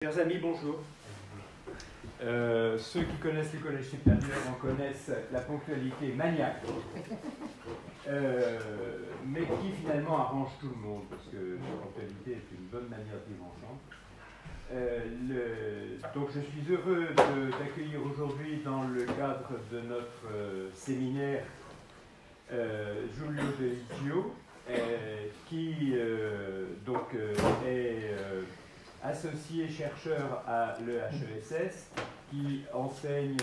Chers amis, bonjour. Ceux qui connaissent les collèges supérieurs en connaissent la ponctualité maniaque, mais qui finalement arrange tout le monde, parce que la ponctualité est une bonne manière de vivre ensemble. Donc je suis heureux d'accueillir aujourd'hui dans le cadre de notre séminaire Giulio De Liggio, qui est associé chercheur à l'EHESS, qui enseigne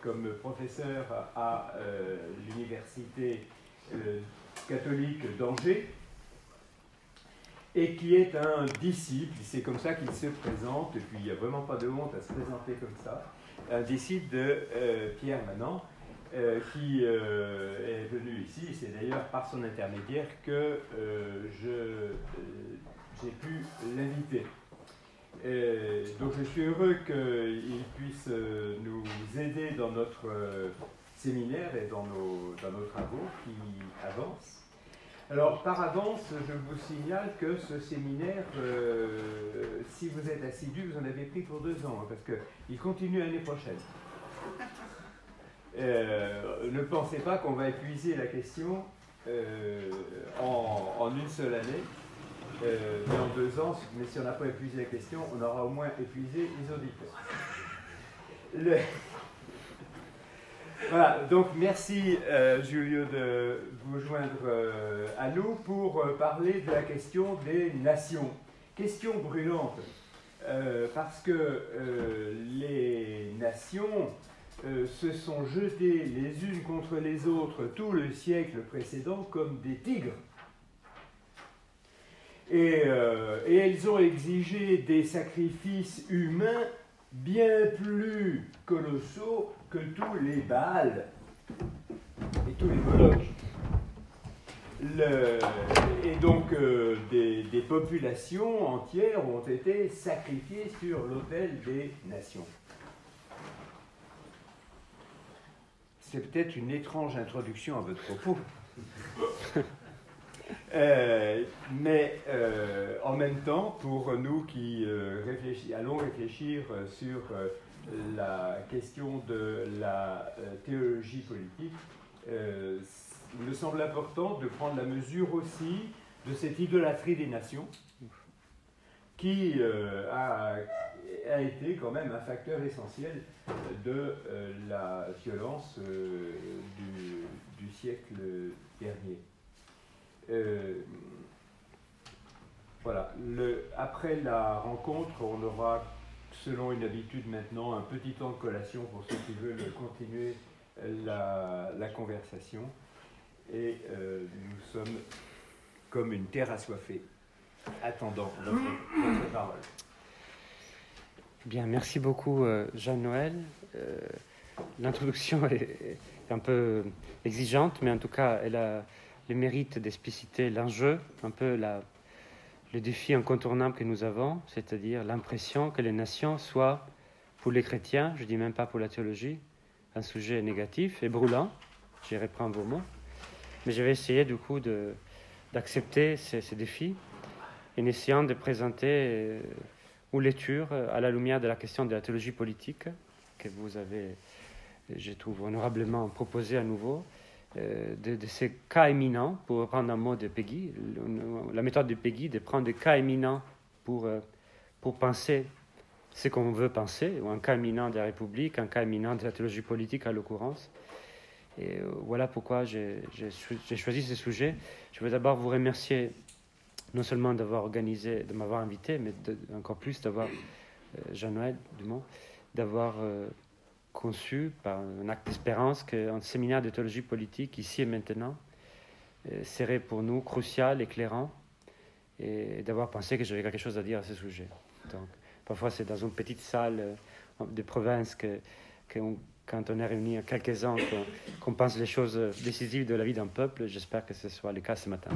comme professeur à l'université catholique d'Angers, et qui est un disciple, c'est comme ça qu'il se présente, et puis il n'y a vraiment pas de honte à se présenter comme ça, un disciple de Pierre Manant, qui est venu ici, et c'est d'ailleurs par son intermédiaire que j'ai pu l'inviter. Donc je suis heureux qu'il puisse nous aider dans notre séminaire et dans nos travaux qui avancent. Alors par avance, je vous signale que ce séminaire, si vous êtes assidus, vous en avez pris pour 2 ans, hein, parce qu'il continue l'année prochaine. Ne pensez pas qu'on va épuiser la question en une seule année. Mais en 2 ans, mais si on n'a pas épuisé la question, on aura au moins épuisé les auditeurs. Voilà, donc merci Giulio de vous joindre à nous pour parler de la question des nations. Question brûlante, parce que les nations se sont jetées les unes contre les autres tout le siècle précédent comme des tigres. Et elles ont exigé des sacrifices humains bien plus colossaux que tous les Baals et tous les Molochs. Et donc des populations entières ont été sacrifiées sur l'autel des nations. C'est peut-être une étrange introduction à votre propos. Mais en même temps, pour nous qui allons réfléchir sur la question de la théologie politique, il me semble important de prendre la mesure aussi de cette idolâtrie des nations qui a été quand même un facteur essentiel de la violence du siècle dernier. Voilà. Après la rencontre, on aura, selon une habitude maintenant, un petit temps de collation pour ceux qui veulent continuer la conversation. Et nous sommes comme une terre assoiffée, attendant notre parole. Bien, merci beaucoup Jean-Noël. L'introduction est un peu exigeante, mais en tout cas, elle a le mérite d'expliciter l'enjeu, un peu le défi incontournable que nous avons, c'est-à-dire l'impression que les nations soient, pour les chrétiens, je ne dis même pas pour la théologie, un sujet négatif et brûlant. Je reprends vos mots. Mais je vais essayer du coup d'accepter ces défis en essayant de présenter une lecture à la lumière de la question de la théologie politique que vous avez, je trouve, honorablement proposé à nouveau. De ces cas éminents, pour reprendre un mot de Peggy, la méthode de Peggy, de prendre des cas éminents pour penser ce qu'on veut penser, ou un cas éminent de la République, un cas éminent de la théologie politique à l'occurrence. Et voilà pourquoi j'ai choisi ce sujet. Je veux d'abord vous remercier non seulement d'avoir organisé, de m'avoir invité, mais encore plus d'avoir, Jean-Noël Dumont, d'avoir conçu par un acte d'espérance qu'un séminaire de théologie politique, ici et maintenant, serait pour nous crucial, éclairant, et d'avoir pensé que j'avais quelque chose à dire à ce sujet. Donc, parfois, c'est dans une petite salle de province quand on est réunis à quelques-uns, qu'on pense les choses décisives de la vie d'un peuple. J'espère que ce soit le cas ce matin.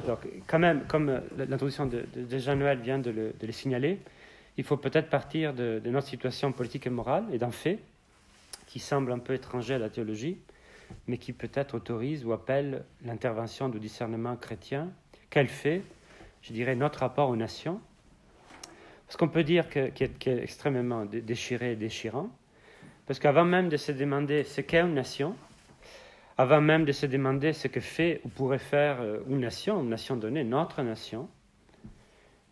Donc, quand même, comme l'introduction de Jean-Noël vient de le signaler, il faut peut-être partir de notre situation politique et morale et d'un fait qui semble un peu étranger à la théologie, mais qui peut-être autorise ou appelle l'intervention du discernement chrétien. Quel fait, je dirais, notre rapport aux nations ce qu'on peut dire qui est extrêmement déchiré et déchirant, parce qu'avant même de se demander ce qu'est une nation, avant même de se demander ce que fait ou pourrait faire une nation donnée, notre nation,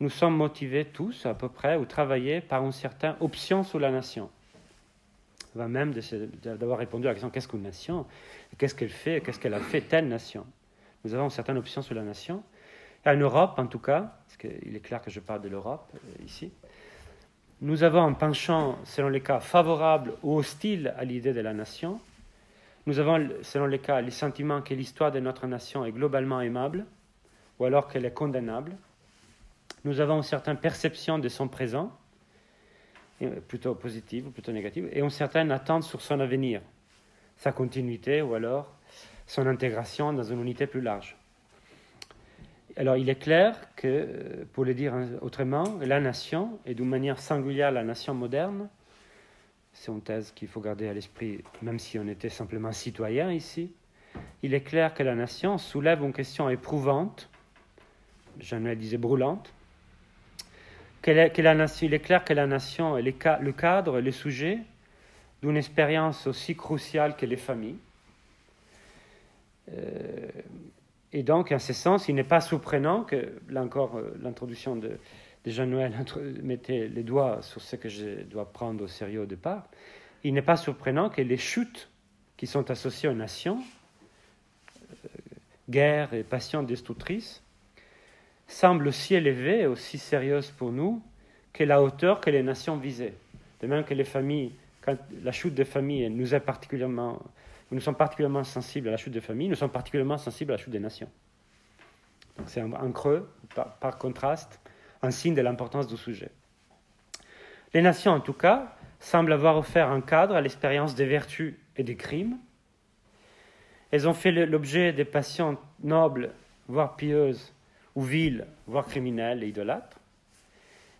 nous sommes motivés tous, à peu près, ou travaillés par une certaine option sur la nation. Avant même d'avoir répondu à la question qu'est-ce qu'une nation, qu'est-ce qu'elle fait, qu'est-ce qu'elle a fait telle nation. Nous avons une certaine option sur la nation. Et en Europe, en tout cas, parce qu'il est clair que je parle de l'Europe ici, nous avons un penchant, selon les cas, favorable ou hostile à l'idée de la nation. Nous avons, selon les cas, le sentiment que l'histoire de notre nation est globalement aimable, ou alors qu'elle est condamnable. Nous avons une certaine perception de son présent, plutôt positive ou plutôt négative, et une certaine attente sur son avenir, sa continuité ou alors son intégration dans une unité plus large. Alors il est clair que, pour le dire autrement, la nation, et d'une manière singulière la nation moderne, c'est une thèse qu'il faut garder à l'esprit, même si on était simplement citoyen ici, il est clair que la nation soulève une question éprouvante, Jean-Noël disait brûlante, il est clair que la nation est le cadre, le sujet d'une expérience aussi cruciale que les familles. Et donc, en ce sens, il n'est pas surprenant que, là encore, l'introduction de Jean-Noël mettait les doigts sur ce que je dois prendre au sérieux au départ, il n'est pas surprenant que les chutes qui sont associées aux nations, guerre et passions destructrices, semble aussi élevée et aussi sérieuse pour nous que la hauteur que les nations visaient. De même que les familles, quand la chute des familles nous sommes particulièrement sensibles à la chute des familles, nous sommes particulièrement sensibles à la chute des nations. Donc c'est un creux, par contraste, un signe de l'importance du sujet. Les nations, en tout cas, semblent avoir offert un cadre à l'expérience des vertus et des crimes. Elles ont fait l'objet des passions nobles, voire pieuses, ou viles, voire criminelles et idolâtres.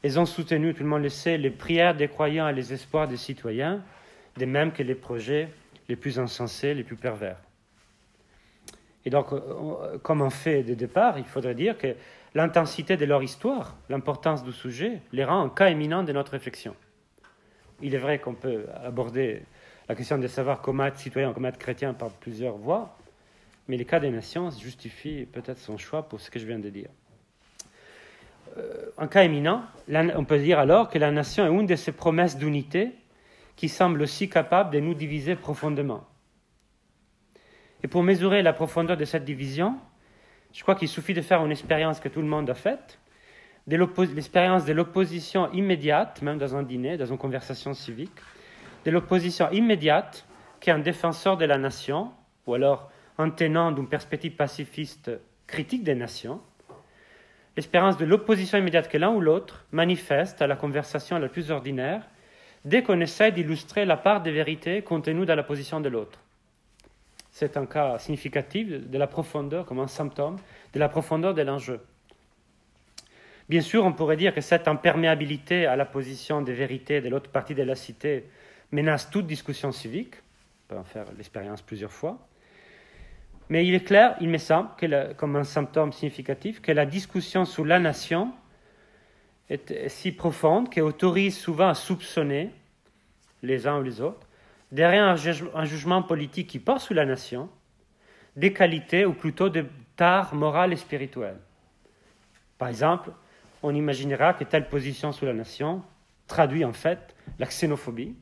Elles ont soutenu, tout le monde le sait, les prières des croyants et les espoirs des citoyens, de même que les projets les plus insensés, les plus pervers. Et donc, comme un fait de départ, il faudrait dire que l'intensité de leur histoire, l'importance du sujet, les rend un cas éminent de notre réflexion. Il est vrai qu'on peut aborder la question de savoir comment être citoyen, comment être chrétien par plusieurs voies, mais le cas des nations justifie peut-être son choix pour ce que je viens de dire. Un cas éminent, on peut dire alors que la nation est une de ces promesses d'unité qui semble aussi capable de nous diviser profondément. Et pour mesurer la profondeur de cette division, je crois qu'il suffit de faire une expérience que tout le monde a faite, l'expérience de l'opposition immédiate, même dans un dîner, dans une conversation civique, de l'opposition immédiate qu'un défenseur de la nation, ou alors un tenant d'une perspective pacifiste critique des nations, l'expérience de l'opposition immédiate que l'un ou l'autre manifeste à la conversation la plus ordinaire dès qu'on essaie d'illustrer la part de vérité contenue dans la position de l'autre. C'est un cas significatif de la profondeur, comme un symptôme, de la profondeur de l'enjeu. Bien sûr, on pourrait dire que cette imperméabilité à la position de vérité de l'autre partie de la cité menace toute discussion civique. On peut en faire l'expérience plusieurs fois. Mais il est clair, il me semble, comme un symptôme significatif, que la discussion sur la nation est si profonde qu'elle autorise souvent à soupçonner les uns ou les autres, derrière un jugement politique qui porte sur la nation, des qualités ou plutôt des tares morales et spirituelles. Par exemple, on imaginera que telle position sur la nation traduit en fait la xénophobie,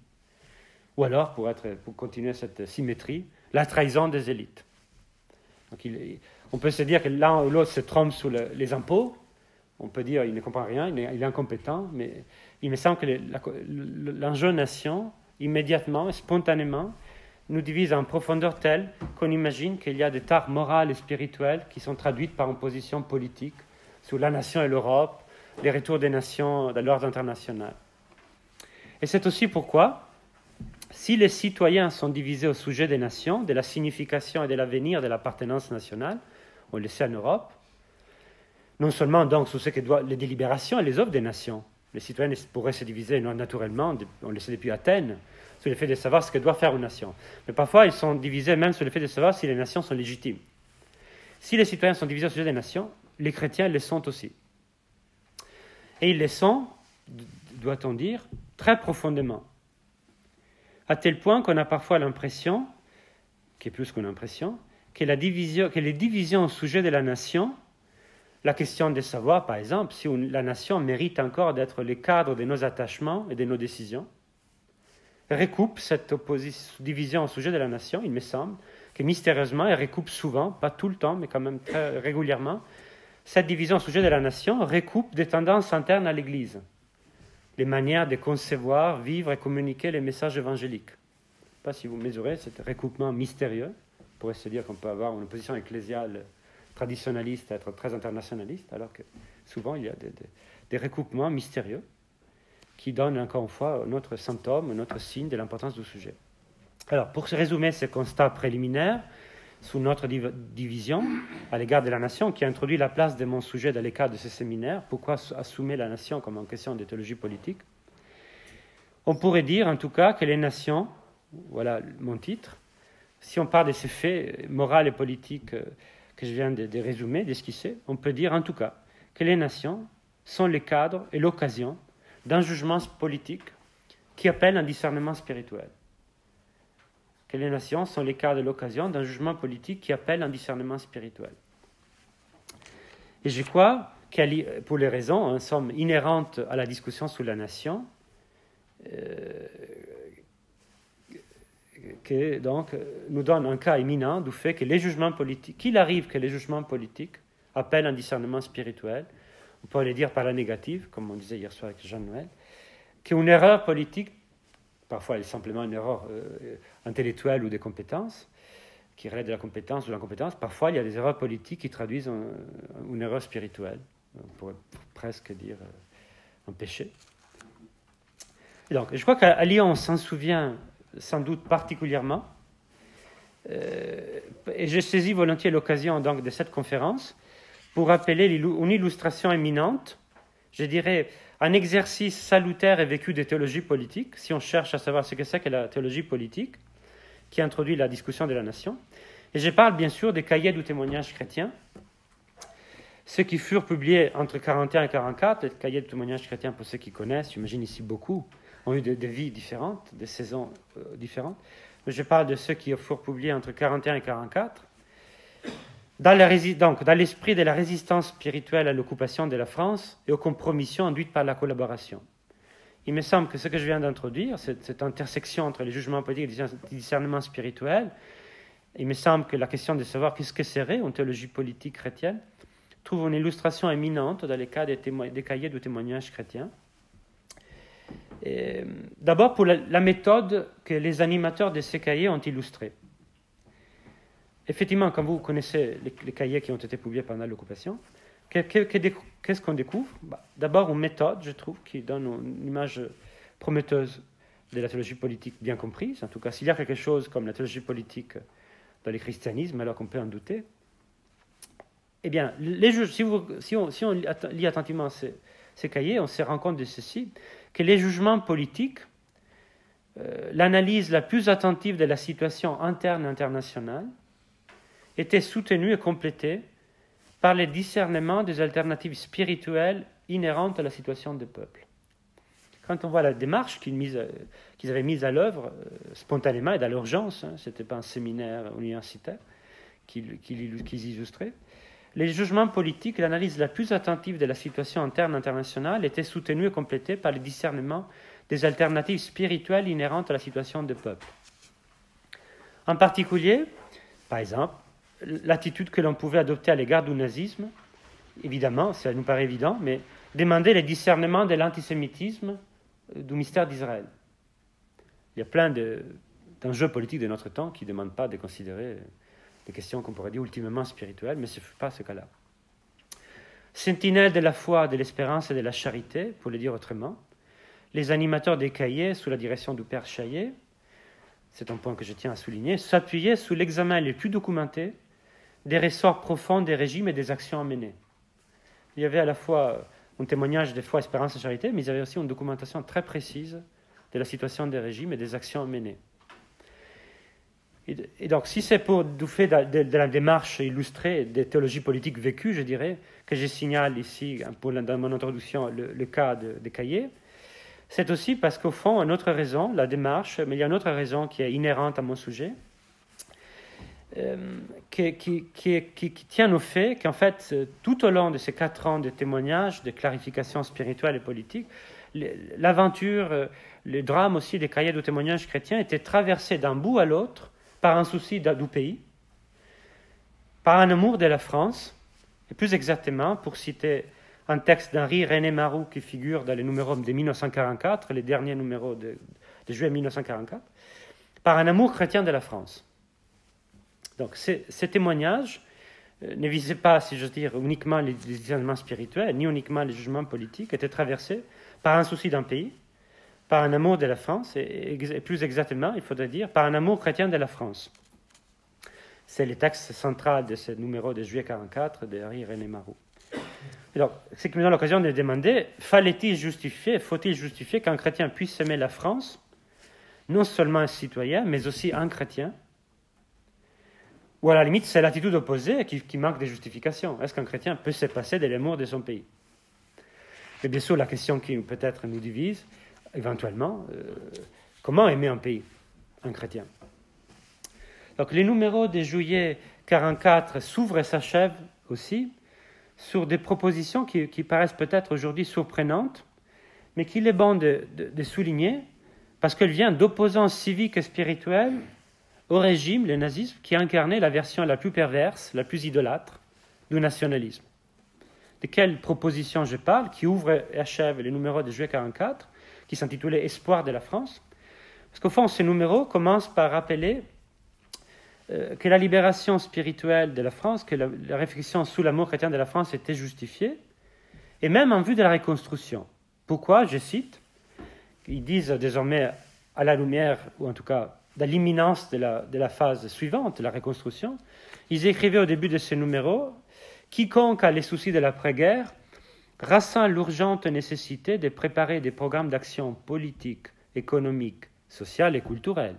ou alors, pour continuer cette symétrie, la trahison des élites. Donc on peut se dire que l'un ou l'autre se trompe sur les impôts, on peut dire qu'il ne comprend rien, il est incompétent, mais il me semble que l'enjeu nation, immédiatement et spontanément, nous divise en profondeur telle qu'on imagine qu'il y a des tares morales et spirituelles qui sont traduites par une position politique sur la nation et l'Europe, les retours des nations dans l'ordre international. Et c'est aussi pourquoi, si les citoyens sont divisés au sujet des nations, de la signification et de l'avenir de l'appartenance nationale, on le sait en Europe, non seulement donc sur ce que doivent les délibérations et les œuvres des nations, les citoyens pourraient se diviser naturellement, on le sait depuis Athènes, sur le fait de savoir ce que doit faire une nation. Mais parfois, ils sont divisés même sur le fait de savoir si les nations sont légitimes. Si les citoyens sont divisés au sujet des nations, les chrétiens le sont aussi. Et ils le sont doit-on dire, très profondément. À tel point qu'on a parfois l'impression, qui est plus qu'une impression, que les divisions au sujet de la nation, la question de savoir, par exemple, si la nation mérite encore d'être le cadre de nos attachements et de nos décisions, recoupe cette division au sujet de la nation, il me semble, que mystérieusement, elle recoupe souvent, pas tout le temps, mais quand même très régulièrement, cette division au sujet de la nation recoupe des tendances internes à l'Église, les manières de concevoir, vivre et communiquer les messages évangéliques. Je ne sais pas si vous mesurez ce recoupement mystérieux. On pourrait se dire qu'on peut avoir une position ecclésiale traditionnaliste, être très internationaliste, alors que souvent il y a des recoupements mystérieux qui donnent encore une fois notre symptôme, notre signe de l'importance du sujet. Alors, pour résumer ces constats préliminaires, sous notre division à l'égard de la nation, qui a introduit la place de mon sujet dans les cadres de ce séminaire, pourquoi assumer la nation comme en question de théologie politique, on pourrait dire en tout cas que les nations, voilà mon titre, si on parle de ces faits moraux et politiques que je viens de résumer, d'esquisser, on peut dire en tout cas que les nations sont les cadres et l'occasion d'un jugement politique qui appelle un discernement spirituel. Que les nations sont les cadres et l'occasion d'un jugement politique qui appelle un discernement spirituel. Et je crois que pour les raisons, en somme, inhérentes à la discussion sur la nation, qui donc nous donne un cas éminent du fait que les jugements politiques, qu'il arrive que les jugements politiques appellent un discernement spirituel, on peut le dire par la négative, comme on disait hier soir avec Jean-Noël, qu'une erreur politique, parfois elle est simplement une erreur intellectuelle ou de compétences, qui relève de la compétence ou de l'incompétence, parfois il y a des erreurs politiques qui traduisent une erreur spirituelle, on pourrait presque dire un péché. Et donc, je crois qu'à Lyon, on s'en souvient sans doute particulièrement, et j'ai saisi volontiers l'occasion donc de cette conférence pour rappeler une illustration éminente, je dirais un exercice salutaire et vécu de théologie politique, si on cherche à savoir ce que c'est que la théologie politique, qui introduit la discussion de la nation. Et je parle bien sûr des cahiers du témoignage chrétien, ceux qui furent publiés entre 1941 et 1944, les cahiers du témoignage chrétien, pour ceux qui connaissent, j'imagine ici beaucoup, ont eu des vies différentes, des saisons différentes. Mais je parle de ceux qui furent publiés entre 1941 et 1944. Dans l'esprit de la résistance spirituelle à l'occupation de la France et aux compromissions induites par la collaboration. Il me semble que ce que je viens d'introduire, cette intersection entre les jugements politiques et le discernement spirituel, il me semble que la question de savoir qu'est-ce que serait une théologie politique chrétienne trouve une illustration éminente dans les cas des cahiers du témoignage chrétien. D'abord pour la méthode que les animateurs de ces cahiers ont illustrée. Effectivement, quand vous connaissez les cahiers qui ont été publiés pendant l'occupation, qu'est-ce qu'on découvre ? D'abord une méthode, je trouve, qui donne une image prometteuse de la théologie politique bien comprise. En tout cas, s'il y a quelque chose comme la théologie politique dans le christianisme, alors qu'on peut en douter. Eh bien, si on lit attentivement ces cahiers, on se rend compte de ceci, que les jugements politiques, l'analyse la plus attentive de la situation interne et internationale, était soutenue et complétée par le discernement des alternatives spirituelles inhérentes à la situation des peuples. Quand on voit la démarche qu'ils avaient mise à l'œuvre spontanément et dans l'urgence, ce n'était pas un séminaire universitaire qu'ils illustraient, les jugements politiques, l'analyse la plus attentive de la situation interne internationale était soutenue et complétée par le discernement des alternatives spirituelles inhérentes à la situation des peuples. En particulier, par exemple, l'attitude que l'on pouvait adopter à l'égard du nazisme, évidemment, ça nous paraît évident, mais demander le discernement de l'antisémitisme du mystère d'Israël. Il y a plein d'enjeux politiques de notre temps qui ne demandent pas de considérer des questions qu'on pourrait dire ultimement spirituelles, mais ce n'est pas ce cas-là. Sentinelles de la foi, de l'espérance et de la charité, pour le dire autrement, les animateurs des cahiers, sous la direction du père Chaillet, c'est un point que je tiens à souligner, s'appuyaient sur l'examen le plus documenté des ressorts profonds des régimes et des actions à mener. Il y avait à la fois un témoignage de foi, espérance et charité, mais il y avait aussi une documentation très précise de la situation des régimes et des actions à mener. Et donc, si c'est pour du fait de la démarche illustrée des théologies politiques vécues, je dirais, que je signale ici, dans mon introduction, le cas de Caillé, c'est aussi parce qu'au fond, une autre raison, la démarche, mais il y a une autre raison qui est inhérente à mon sujet, qui tient au fait qu'en fait, tout au long de ces 4 ans de témoignages, de clarification spirituelle et politique, l'aventure, le drame aussi des cahiers de témoignages chrétiens était traversé d'un bout à l'autre par un souci du pays, par un amour de la France, et plus exactement, pour citer un texte d'Henri René Maroux qui figure dans les numéros de 1944, les derniers numéros de juillet 1944, par un amour chrétien de la France. Donc ces témoignages ne visaient pas, si j'ose dire, uniquement les enseignements spirituels, ni uniquement les jugements politiques, étaient traversés par un souci d'un pays, par un amour de la France, et plus exactement, il faudrait dire, par un amour chrétien de la France. C'est le texte central de ce numéro de juillet 1944 d'Henri René Maroux. Alors, ce qui me donne l'occasion de demander, faut-il justifier qu'un chrétien puisse aimer la France, non seulement un citoyen, mais aussi un chrétien? Ou à la limite, c'est l'attitude opposée qui manque de justification. Est-ce qu'un chrétien peut se passer de l'amour de son pays? Et bien sûr, la question qui peut-être nous divise, éventuellement, comment aimer un pays, un chrétien? Donc les numéros de juillet 1944 s'ouvrent et s'achèvent aussi sur des propositions qui paraissent peut-être aujourd'hui surprenantes, mais qu'il est bon de souligner, parce qu'elles viennent d'opposants civiques et spirituels au régime, le nazisme, qui incarnait la version la plus perverse, la plus idolâtre du nationalisme. De quelle proposition je parle, qui ouvre et achève les numéros de juillet 1944, qui s'intitulait « Espoir de la France », parce qu'au fond, ces numéros commencent par rappeler que la libération spirituelle de la France, que la réflexion sous l'amour chrétien de la France était justifiée, et même en vue de la reconstruction. Pourquoi? Je cite, ils disent désormais à la lumière, ou en tout cas dans l'imminence de la phase suivante, la reconstruction, ils écrivaient au début de ces numéros « Quiconque a les soucis de l'après-guerre ressent l'urgente nécessité de préparer des programmes d'action politique, économique, sociale et culturelle. »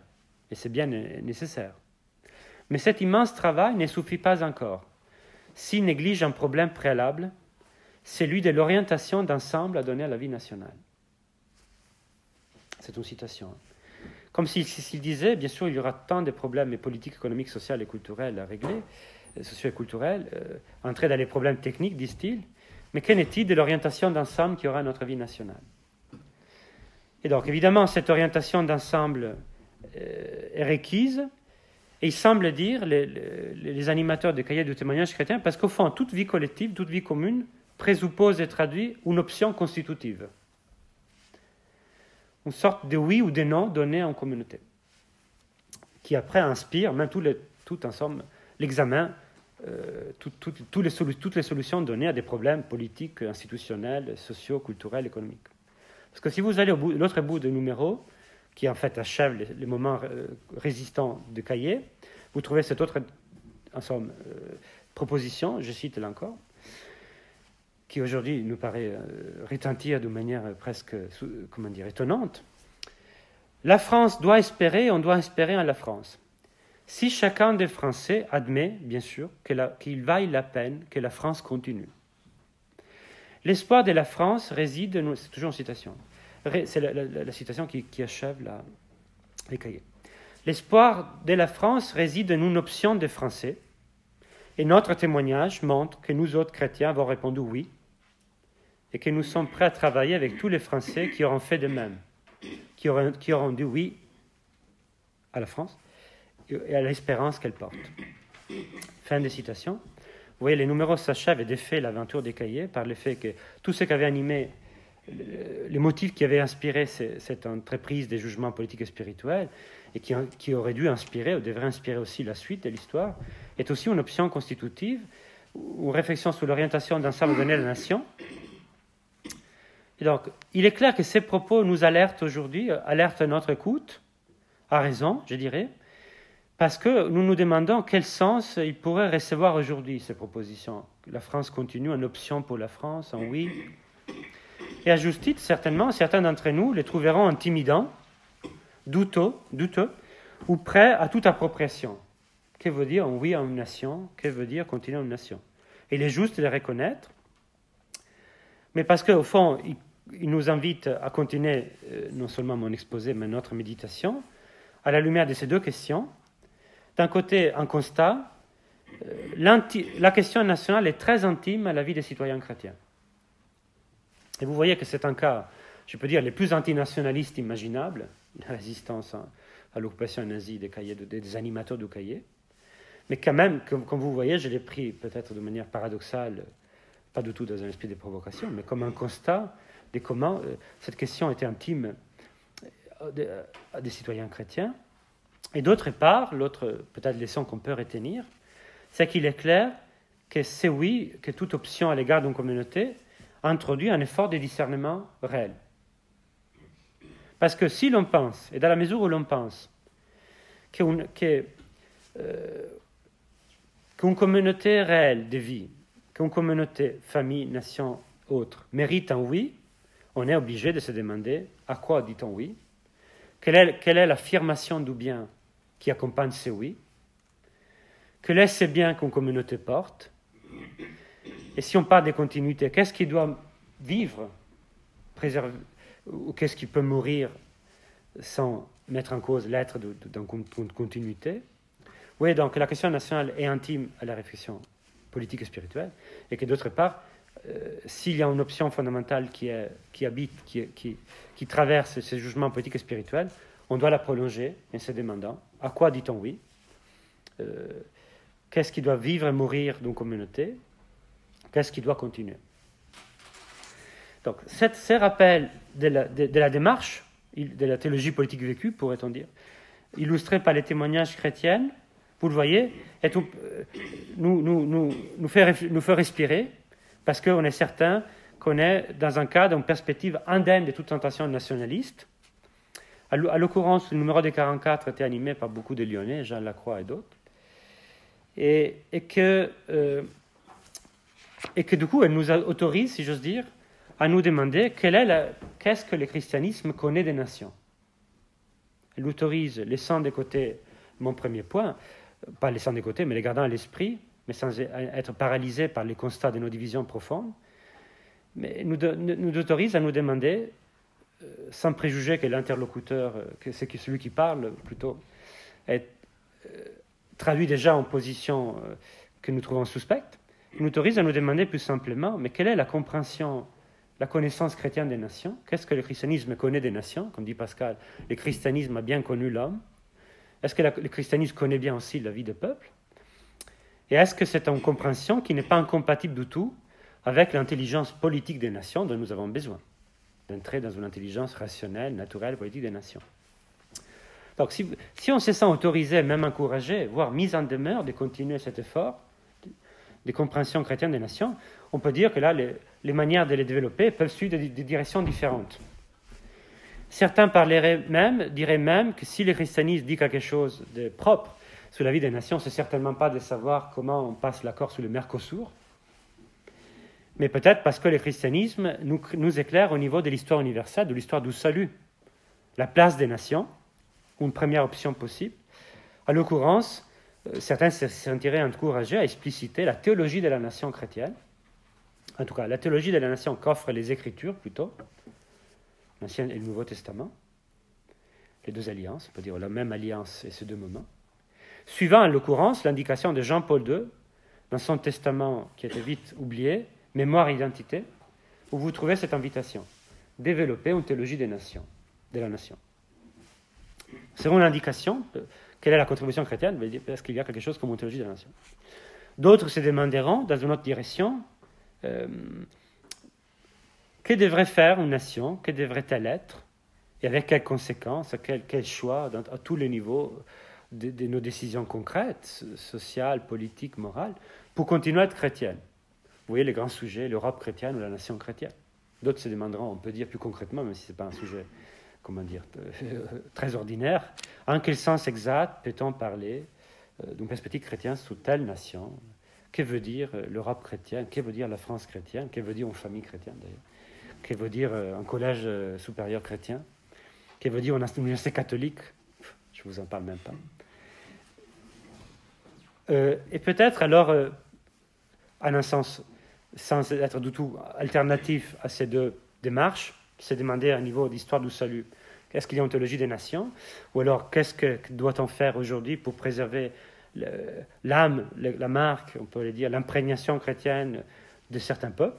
Et c'est bien nécessaire. Mais cet immense travail ne suffit pas encore. S'il néglige un problème préalable, celui de l'orientation d'ensemble à donner à la vie nationale. C'est une citation. Comme s'il disait, bien sûr, il y aura tant de problèmes politiques, économiques, sociaux et culturels à régler, sociaux et culturels, entrer dans les problèmes techniques, disent-ils, mais qu'en est-il de l'orientation d'ensemble qui aura notre vie nationale? Et donc, évidemment, cette orientation d'ensemble est requise. Et il semble dire, les animateurs de cahiers de témoignages chrétiens, parce qu'au fond, toute vie collective, toute vie commune, présuppose et traduit une option constitutive. Une sorte de oui ou de non donné en communauté, qui après inspire, même tout ensemble, l'examen, toutes les solutions données à des problèmes politiques, institutionnels, sociaux, culturels, économiques. Parce que si vous allez l'autre bout du numéro, qui en fait achève les moments résistants de Caillé, vous trouvez cette autre en somme, proposition, je cite là encore, qui aujourd'hui nous paraît retentir de manière presque, étonnante. La France doit espérer, on doit espérer en la France. Si chacun des Français admet, bien sûr, qu'il vaille la peine que la France continue. L'espoir de la France réside, c'est toujours une citation, c'est la citation qui achève les cahiers. L'espoir de la France réside en une option des Français, et notre témoignage montre que nous autres chrétiens avons répondu oui, et que nous sommes prêts à travailler avec tous les Français qui auront fait de même, qui auront dit oui à la France et à l'espérance qu'elle porte. Fin de citation. Vous voyez, les numéros s'achèvent et défait l'aventure des cahiers par le fait que tout ce qui avait animé, les motifs qui avaient inspiré cette entreprise des jugements politiques et spirituels, et qui aurait dû inspirer, ou devrait inspirer aussi la suite de l'histoire, est aussi une option constitutive, une réflexion sur l'orientation d'ensemble donné à la nation. Et donc, il est clair que ces propos nous alertent aujourd'hui, alertent notre écoute, à raison, je dirais, parce que nous nous demandons quel sens ils pourraient recevoir aujourd'hui, ces propositions. La France continue, en option pour la France, en oui. Et à juste titre, certainement, certains d'entre nous les trouveront intimidants, douteux, ou prêt à toute appropriation. Que veut dire un oui à une nation? Que veut dire continuer une nation? Et il est juste de les reconnaître, mais parce qu'au fond, il nous invite à continuer non seulement mon exposé, mais notre méditation, à la lumière de ces deux questions. D'un côté, un constat, la question nationale est très intime à la vie des citoyens chrétiens. Et vous voyez que c'est un cas, je peux dire, les plus antinationalistes imaginables, la résistance à l'occupation nazie des animateurs du cahier. Mais quand même, comme vous voyez, je l'ai pris peut-être de manière paradoxale, pas du tout dans un esprit de provocation, mais comme un constat de comment cette question était intime à des citoyens chrétiens. Et d'autre part, l'autre peut-être leçon qu'on peut retenir, c'est qu'il est clair que c'est oui, que toute option à l'égard d'une communauté introduit un effort de discernement réel. Parce que si l'on pense, et dans la mesure où l'on pense, qu'une communauté réelle de vie, qu'une communauté, famille, nation, autre, mérite un oui, on est obligé de se demander à quoi dit-on oui, quelle est l'affirmation du bien qui accompagne ce oui, quel est ce bien qu'une communauté porte, et si on parle de continuité, qu'est-ce qui doit vivre, préserver, ou qu'est-ce qui peut mourir sans mettre en cause l'être d'une continuité. Oui, donc la question nationale est intime à la réflexion politique et spirituelle, et que d'autre part, s'il y a une option fondamentale qui habite, qui traverse ces jugements politiques et spirituels, on doit la prolonger en se demandant à quoi dit-on oui, qu'est-ce qui doit vivre et mourir d'une communauté, qu'est-ce qui doit continuer. Donc, ces rappels de la démarche, de la théologie politique vécue, pourrait-on dire, illustrés par les témoignages chrétiens, vous le voyez, nous fait respirer, parce qu'on est certain qu'on est dans un cadre, une perspective indemne de toute tentation nationaliste. À l'occurrence, le numéro des 44 était animé par beaucoup de Lyonnais, Jean Lacroix et d'autres, et que du coup, elle nous autorise, si j'ose dire, à nous demander qu'est-ce que le christianisme connaît des nations. Elle autorise, laissant de côté mon premier point, pas laissant de côté, mais les gardant à l'esprit, mais sans être paralysés par les constats de nos divisions profondes, mais nous autorise à nous demander, sans préjuger que l'interlocuteur, que c'est celui qui parle plutôt, est traduit déjà en position que nous trouvons suspecte, nous autorise à nous demander plus simplement, mais quelle est la compréhension, la connaissance chrétienne des nations? Qu'est-ce que le christianisme connaît des nations? Comme dit Pascal, le christianisme a bien connu l'homme. Est-ce que le christianisme connaît bien aussi la vie des peuples? Et est-ce que c'est une compréhension qui n'est pas incompatible du tout avec l'intelligence politique des nations dont nous avons besoin, d'entrer dans une intelligence rationnelle, naturelle, politique des nations? Donc si on se sent autorisé, même encouragé, voire mis en demeure de continuer cet effort de compréhension chrétienne des nations, on peut dire que là, les manières de les développer peuvent suivre des directions différentes. Certains diraient même que si le christianisme dit quelque chose de propre sur la vie des nations, c'est certainement pas de savoir comment on passe l'accord sur le Mercosur, mais peut-être parce que le christianisme nous éclaire au niveau de l'histoire universelle, de l'histoire du salut, la place des nations, une première option possible. À l'occurrence, certains se sentiraient encouragés à expliciter la théologie de la nation chrétienne, en tout cas la théologie de la nation qu'offrent les Écritures plutôt, l'Ancien et le Nouveau Testament, les deux alliances, on peut dire la même alliance et ces deux moments, suivant en l'occurrence l'indication de Jean-Paul II dans son testament qui était vite oublié, Mémoire et identité, où vous trouvez cette invitation, développer une théologie des nations, de la nation. Selon l'indication, quelle est la contribution chrétienne? Est-ce qu'il y a quelque chose comme une théologie de la nation? D'autres se demanderont, dans une autre direction, que devrait faire une nation? Que devrait-elle être? Et avec quelles conséquences? Quel choix à tous les niveaux de nos décisions concrètes, sociales, politiques, morales, pour continuer à être chrétienne? Vous voyez les grands sujets, l'Europe chrétienne ou la nation chrétienne. D'autres se demanderont, on peut dire plus concrètement, même si ce n'est pas un sujet, comment dire, très ordinaire, en quel sens exact peut-on parler d'une perspective chrétienne sous telle nation? Que veut dire l'Europe chrétienne? Que veut dire la France chrétienne? Que veut dire une famille chrétienne d'ailleurs? Que veut dire un collège supérieur chrétien? Que veut dire une université catholique? Je je ne vous en parle même pas. Et peut-être alors, en un sens, sans être du tout alternatif à ces deux démarches, c'est demander à un niveau d'histoire du salut, qu'est-ce qu'il y a en théologie des nations, ou alors qu'est-ce que doit-on faire aujourd'hui pour préserver l'âme, la marque, on peut le dire, l'imprégnation chrétienne de certains peuples,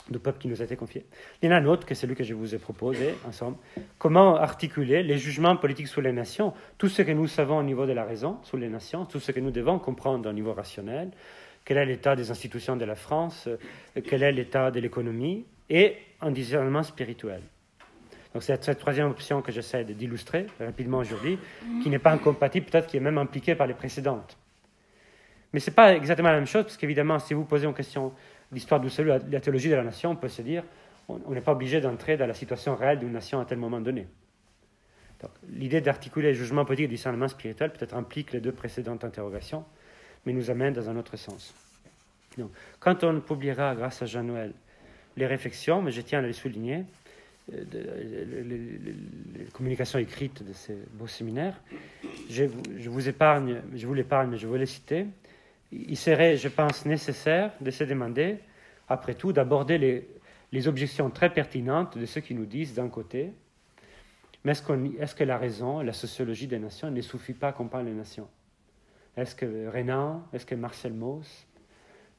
de peuples qui nous a été confiés. Il y en a un autre, que c'est celui que je vous ai proposé, ensemble. Comment articuler les jugements politiques sur les nations, tout ce que nous savons au niveau de la raison sur les nations, tout ce que nous devons comprendre au niveau rationnel, quel est l'état des institutions de la France, quel est l'état de l'économie, et un discernement spirituel. Donc c'est cette troisième option que j'essaie d'illustrer rapidement aujourd'hui, qui n'est pas incompatible, peut-être qui est même impliquée par les précédentes. Mais ce n'est pas exactement la même chose, parce qu'évidemment, si vous posez une question d'histoire du salut, la théologie de la nation, on peut se dire, on n'est pas obligé d'entrer dans la situation réelle d'une nation à tel moment donné. Donc, l'idée d'articuler le jugement politique et le discernement spirituel peut-être implique les deux précédentes interrogations, mais nous amène dans un autre sens. Donc, quand on publiera, grâce à Jean-Noël, les réflexions, mais je tiens à les souligner, les communications écrites de ces beaux séminaires, je vous l'épargne, mais je veux les citer. Il serait, je pense, nécessaire de se demander, après tout, d'aborder les objections très pertinentes de ceux qui nous disent, d'un côté, mais est-ce que la raison, la sociologie des nations ne suffit pas à comprendre les nations? Est-ce que Renan, est-ce que Marcel Mauss,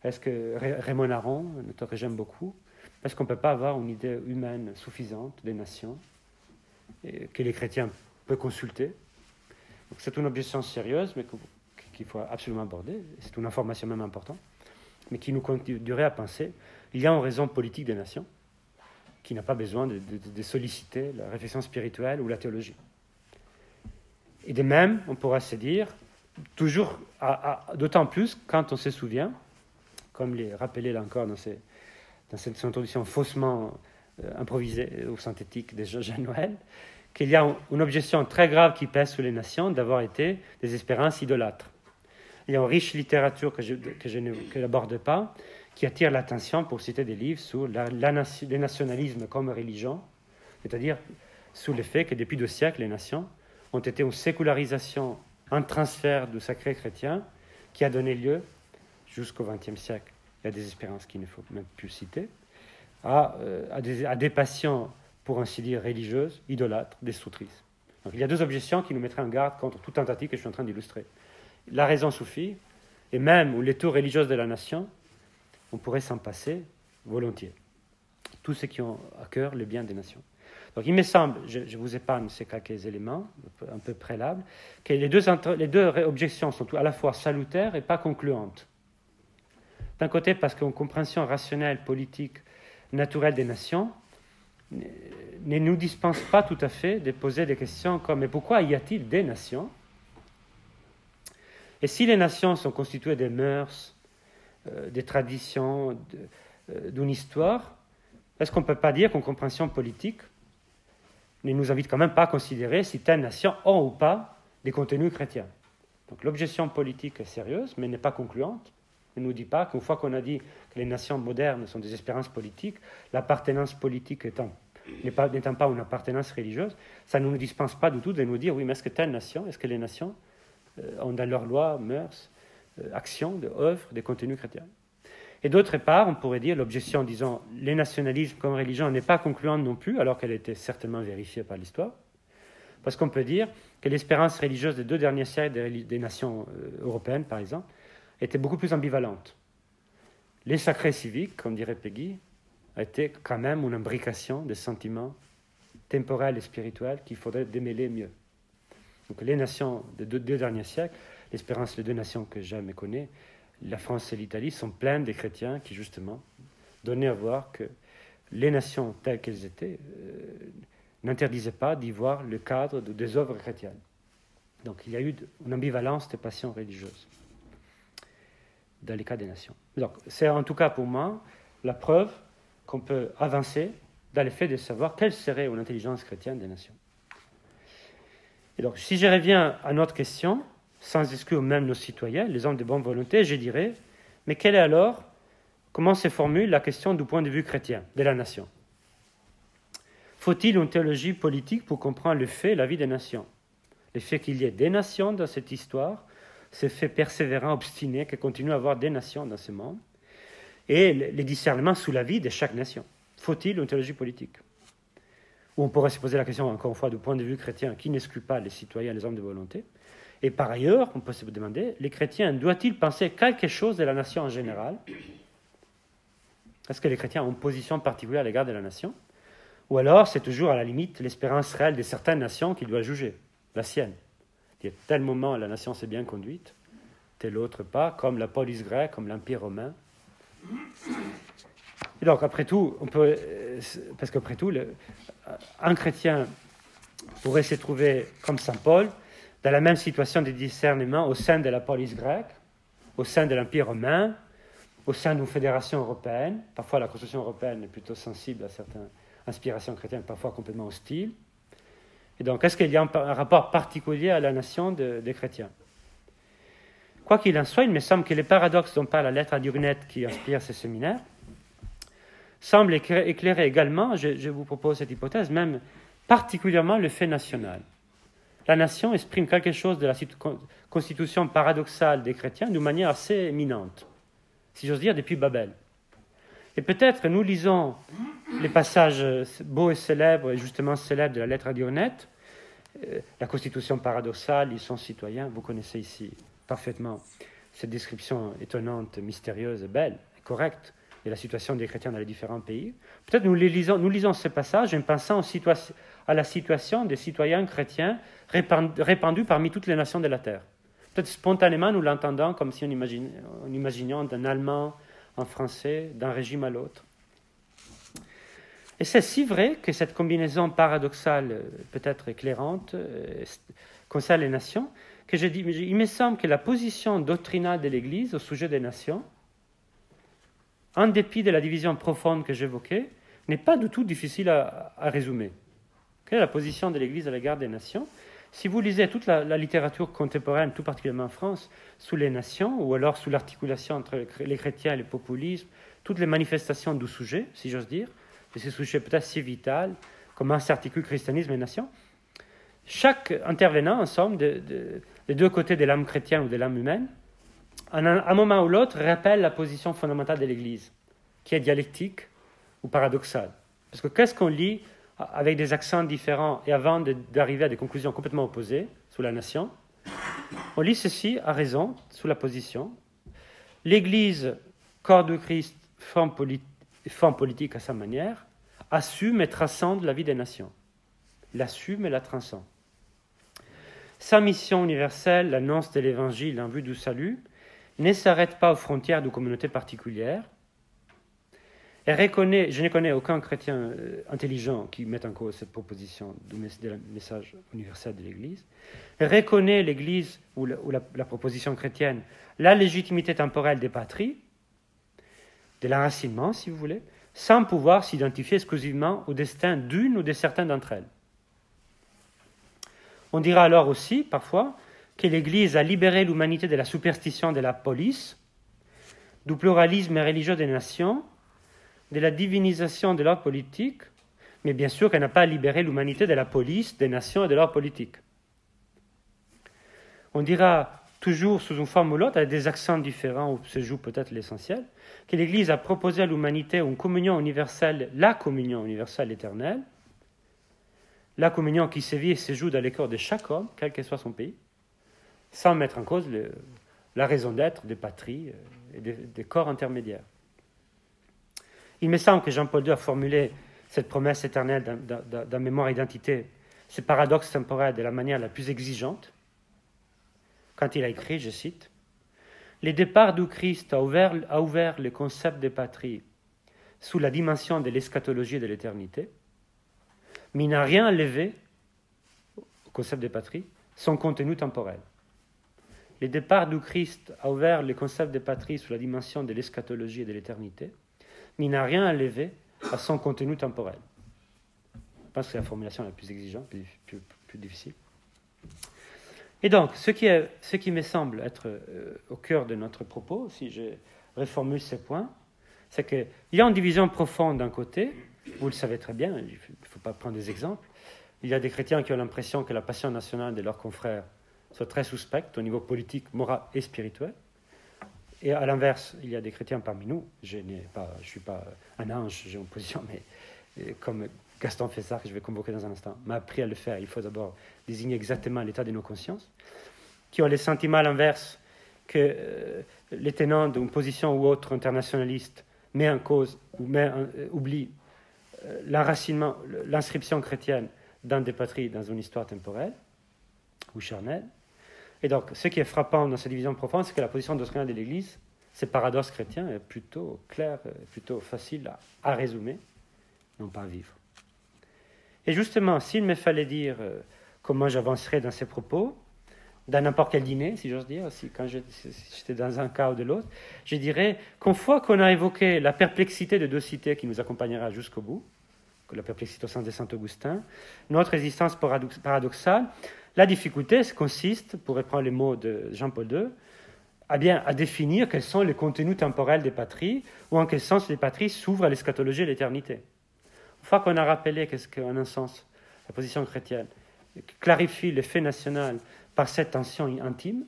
est-ce que Raymond Aron, un auteur que j'aime beaucoup, est-ce qu'on ne peut pas avoir une idée humaine suffisante des nations que les chrétiens peuvent consulter? Donc c'est une objection sérieuse, mais qu'il faut absolument aborder. C'est une information même importante, mais qui nous conduirait à penser il y a une raison politique des nations qui n'a pas besoin de solliciter la réflexion spirituelle ou la théologie. Et de même, on pourra se dire, toujours, d'autant plus quand on se souvient, comme les rappelé là encore dans cette introduction faussement improvisée ou synthétique de Jean-Noël, qu'il y a une objection très grave qui pèse sur les nations d'avoir été des espérances idolâtres. Il y a une riche littérature que je n'aborde pas, qui attire l'attention pour citer des livres sur le nationalisme comme religion, c'est-à-dire sur le fait que depuis 2 siècles, les nations ont été une sécularisation, un transfert du sacré chrétien qui a donné lieu, jusqu'au XXe siècle, il y a des espérances qu'il ne faut même plus citer, à des passions, pour ainsi dire, religieuses, idolâtres, destructrices. Donc il y a 2 objections qui nous mettraient en garde contre toute tentative que je suis en train d'illustrer. La raison suffit, et même où les tours religieuses de la nation, on pourrait s'en passer volontiers. Tous ceux qui ont à cœur le bien des nations. Donc il me semble, je vous épargne ces quelques éléments, un peu préalables, que les deux objections sont à la fois salutaires et pas concluantes. D'un côté, parce qu'une compréhension rationnelle, politique, naturelle des nations ne nous dispense pas tout à fait de poser des questions comme « mais pourquoi y a-t-il des nations ?» Et si les nations sont constituées des mœurs, des traditions, d'une histoire, est-ce qu'on ne peut pas dire qu'une compréhension politique ne nous invite quand même pas à considérer si telle nation a ou pas des contenus chrétiens? Donc l'objection politique est sérieuse, mais n'est pas concluante. Elle ne nous dit pas qu'une fois qu'on a dit que les nations modernes sont des espérances politiques, l'appartenance politique n'étant pas une appartenance religieuse, ça ne nous dispense pas du tout de nous dire, oui, mais est-ce que telle nation, est-ce que les nations ont dans leurs lois, mœurs, actions, œuvres, des contenus chrétiens? Et d'autre part, on pourrait dire, l'objection, disons, les nationalismes comme religion n'est pas concluante non plus, alors qu'elle était certainement vérifiée par l'histoire, parce qu'on peut dire que l'espérance religieuse des 2 derniers siècles des nations européennes, par exemple, était beaucoup plus ambivalente. Les sacrés civiques, comme dirait Peggy, étaient quand même une imbrication des sentiments temporels et spirituels qu'il faudrait démêler mieux. Donc les nations des 2 derniers siècles, l'espérance des 2 nations que j'aime et connais, la France et l'Italie, sont pleines de chrétiens qui, justement, donnaient à voir que les nations telles qu'elles étaient n'interdisaient pas d'y voir le cadre des œuvres chrétiennes. Donc il y a eu une ambivalence des passions religieuses dans les cas des nations. Donc c'est en tout cas pour moi la preuve qu'on peut avancer dans le fait de savoir quelle serait une intelligence chrétienne des nations. Et donc si je reviens à notre question, sans exclure même nos citoyens, les hommes de bonne volonté, je dirais, mais quelle est alors, comment se formule la question du point de vue chrétien de la nation? Faut-il une théologie politique pour comprendre le fait, la vie des nations? Le fait qu'il y ait des nations dans cette histoire, ce fait persévérant, obstiné, qu'il continue à avoir des nations dans ce monde, et les discernements sous la vie de chaque nation. Faut-il une théologie politique? Ou on pourrait se poser la question, encore une fois, du point de vue chrétien, qui n'exclut pas les citoyens, les hommes de volonté? Et par ailleurs, on peut se demander, les chrétiens doivent-ils penser quelque chose de la nation en général? Est-ce que les chrétiens ont une position particulière à l'égard de la nation? Ou alors, c'est toujours à la limite l'espérance réelle de certaines nations qui doit juger, la sienne. Il y a tel moment la nation s'est bien conduite, tel autre pas, comme la police grecque, comme l'Empire romain. Et donc, après tout, parce qu'après tout, un chrétien pourrait se trouver, comme saint Paul, dans la même situation de discernement au sein de la police grecque, au sein de l'Empire romain, au sein d'une fédération européenne. Parfois, la construction européenne est plutôt sensible à certaines inspirations chrétiennes, parfois complètement hostiles. Et donc, est-ce qu'il y a un rapport particulier à la nation des chrétiens? Quoi qu'il en soit, il me semble que les paradoxes dont parle la lettre à Diognet qui inspire ce séminaire semblent éclairer également, je vous propose cette hypothèse, même particulièrement le fait national. La nation exprime quelque chose de la constitution paradoxale des chrétiens d'une manière assez éminente, si j'ose dire, depuis Babel. Et peut-être nous lisons les passages beaux et célèbres, et justement célèbres de la lettre à Diognet, la constitution paradoxale, ils sont citoyens, vous connaissez ici parfaitement cette description étonnante, mystérieuse, belle, correcte de la situation des chrétiens dans les différents pays. Peut-être nous lisons ces passages en pensant à la situation des citoyens chrétiens répandus parmi toutes les nations de la terre. Peut-être spontanément nous l'entendons comme si on imaginions d'un Allemand, un Français, d'un régime à l'autre. Et c'est si vrai que cette combinaison paradoxale, peut-être éclairante, concerne les nations, que je dis, il me semble que la position doctrinale de l'Église au sujet des nations, en dépit de la division profonde que j'évoquais, n'est pas du tout difficile à résumer. Quelle est la position de l'Église à l'égard des nations? Si vous lisez toute la littérature contemporaine, tout particulièrement en France, sous les nations, ou alors sous l'articulation entre les chrétiens et le populisme, toutes les manifestations du sujet, si j'ose dire, de ce sujet peut-être si vital, comment s'articule christianisme et nation, chaque intervenant, en somme, des deux côtés de l'âme chrétienne ou de l'âme humaine, à un moment ou l'autre, rappelle la position fondamentale de l'Église, qui est dialectique ou paradoxale. Parce que qu'est-ce qu'on lit avec des accents différents et avant d'arriver à des conclusions complètement opposées sous la nation? On lit ceci à raison, sous la position. L'Église, corps de Christ, forme politique à sa manière, assume et transcende la vie des nations. L'assume et la transcende. Sa mission universelle, l'annonce de l'Évangile en vue du salut, ne s'arrête pas aux frontières de communautés particulières. Et je ne connais aucun chrétien intelligent qui mette en cause cette proposition du message universel de l'Église. Elle reconnaît l'Église ou la proposition chrétienne la légitimité temporelle des patries, de l'enracinement, si vous voulez, sans pouvoir s'identifier exclusivement au destin d'une ou de certaines d'entre elles. On dira alors aussi, parfois, que l'Église a libéré l'humanité de la superstition de la police, du pluralisme religieux des nations, de la divinisation de l'ordre politique, mais bien sûr qu'elle n'a pas libéré l'humanité de la police, des nations et de l'ordre politique. On dira toujours sous une forme ou l'autre, avec des accents différents où se joue peut-être l'essentiel, que l'Église a proposé à l'humanité une communion universelle, la communion universelle éternelle, la communion qui se vit et se joue dans les corps de chaque homme, quel que soit son pays, sans mettre en cause la raison d'être des patries et des corps intermédiaires. Il me semble que Jean-Paul II a formulé cette promesse éternelle dans Mémoire et Identité, ce paradoxe temporel de la manière la plus exigeante, quand il a écrit, je cite, « Le départ du Christ a ouvert le concept des patries sous la dimension de l'eschatologie et de l'éternité, mais il n'a rien enlevé au concept des patries, son contenu temporel. Le départ du Christ a ouvert le concept des patries sous la dimension de l'eschatologie et de l'éternité, mais il n'a rien enlevé à son contenu temporel. » Je pense que c'est la formulation la plus exigeante, plus difficile. Et donc, ce qui me semble être au cœur de notre propos, si je reformule ces points, c'est qu'il y a une division profonde d'un côté, vous le savez très bien, il ne faut pas prendre des exemples, il y a des chrétiens qui ont l'impression que la passion nationale de leurs confrères soit très suspecte au niveau politique, moral et spirituel. Et à l'inverse, il y a des chrétiens parmi nous, je ne suis pas un ange, j'ai une position, mais comme Gaston Fessard, que je vais convoquer dans un instant, m'a appris à le faire, il faut d'abord désigner exactement l'état de nos consciences, qui ont le sentiment à l'inverse que les tenants d'une position ou autre internationaliste met en cause ou oublie l'enracinement, l'inscription chrétienne dans des patries, dans une histoire temporelle ou charnelle. Et donc, ce qui est frappant dans cette division profonde, c'est que la position doctrinale de l'Église, ces paradoxes chrétiens, est plutôt claire, plutôt facile à résumer, non pas à vivre. Et justement, s'il me fallait dire comment j'avancerais dans ces propos, dans n'importe quel dîner, si j'ose dire, si j'étais dans un cas ou de l'autre, je dirais qu'une fois qu'on a évoqué la perplexité de deux cités qui nous accompagnera jusqu'au bout, la perplexité au sens de Saint-Augustin, notre résistance paradoxale, la difficulté consiste, pour reprendre les mots de Jean-Paul II, à définir quels sont les contenus temporels des patries, ou en quel sens les patries s'ouvrent à l'eschatologie et l'éternité. Une fois qu'on a rappelé qu'est-ce qu'en un sens la position chrétienne clarifie le fait national par cette tension intime,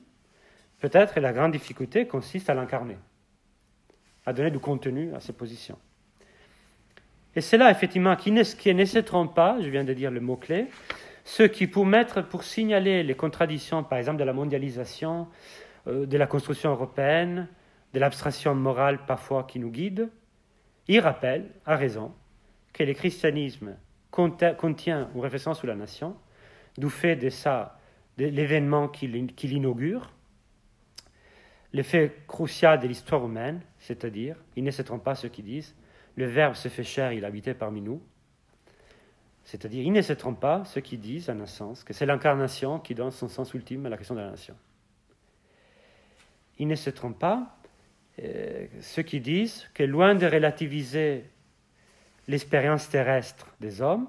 peut-être la grande difficulté consiste à l'incarner, à donner du contenu à ces positions. Et c'est là, effectivement, qui ne se trompe pas, je viens de dire le mot-clé, ceux qui, pour signaler les contradictions, par exemple, de la mondialisation, de la construction européenne, de l'abstraction morale parfois qui nous guide, ils rappellent, à raison, que le christianisme contient une réflexion sur la nation, du fait de l'événement qui l'inaugure, l'effet crucial de l'histoire humaine, c'est-à-dire, ils ne se trompent pas ceux qui disent, le Verbe se fait chair, il habitait parmi nous. C'est-à-dire, ils ne se trompent pas ceux qui disent, en un sens, que c'est l'incarnation qui donne son sens ultime à la question de la nation. Ils ne se trompent pas ceux qui disent que loin de relativiser l'expérience terrestre des hommes,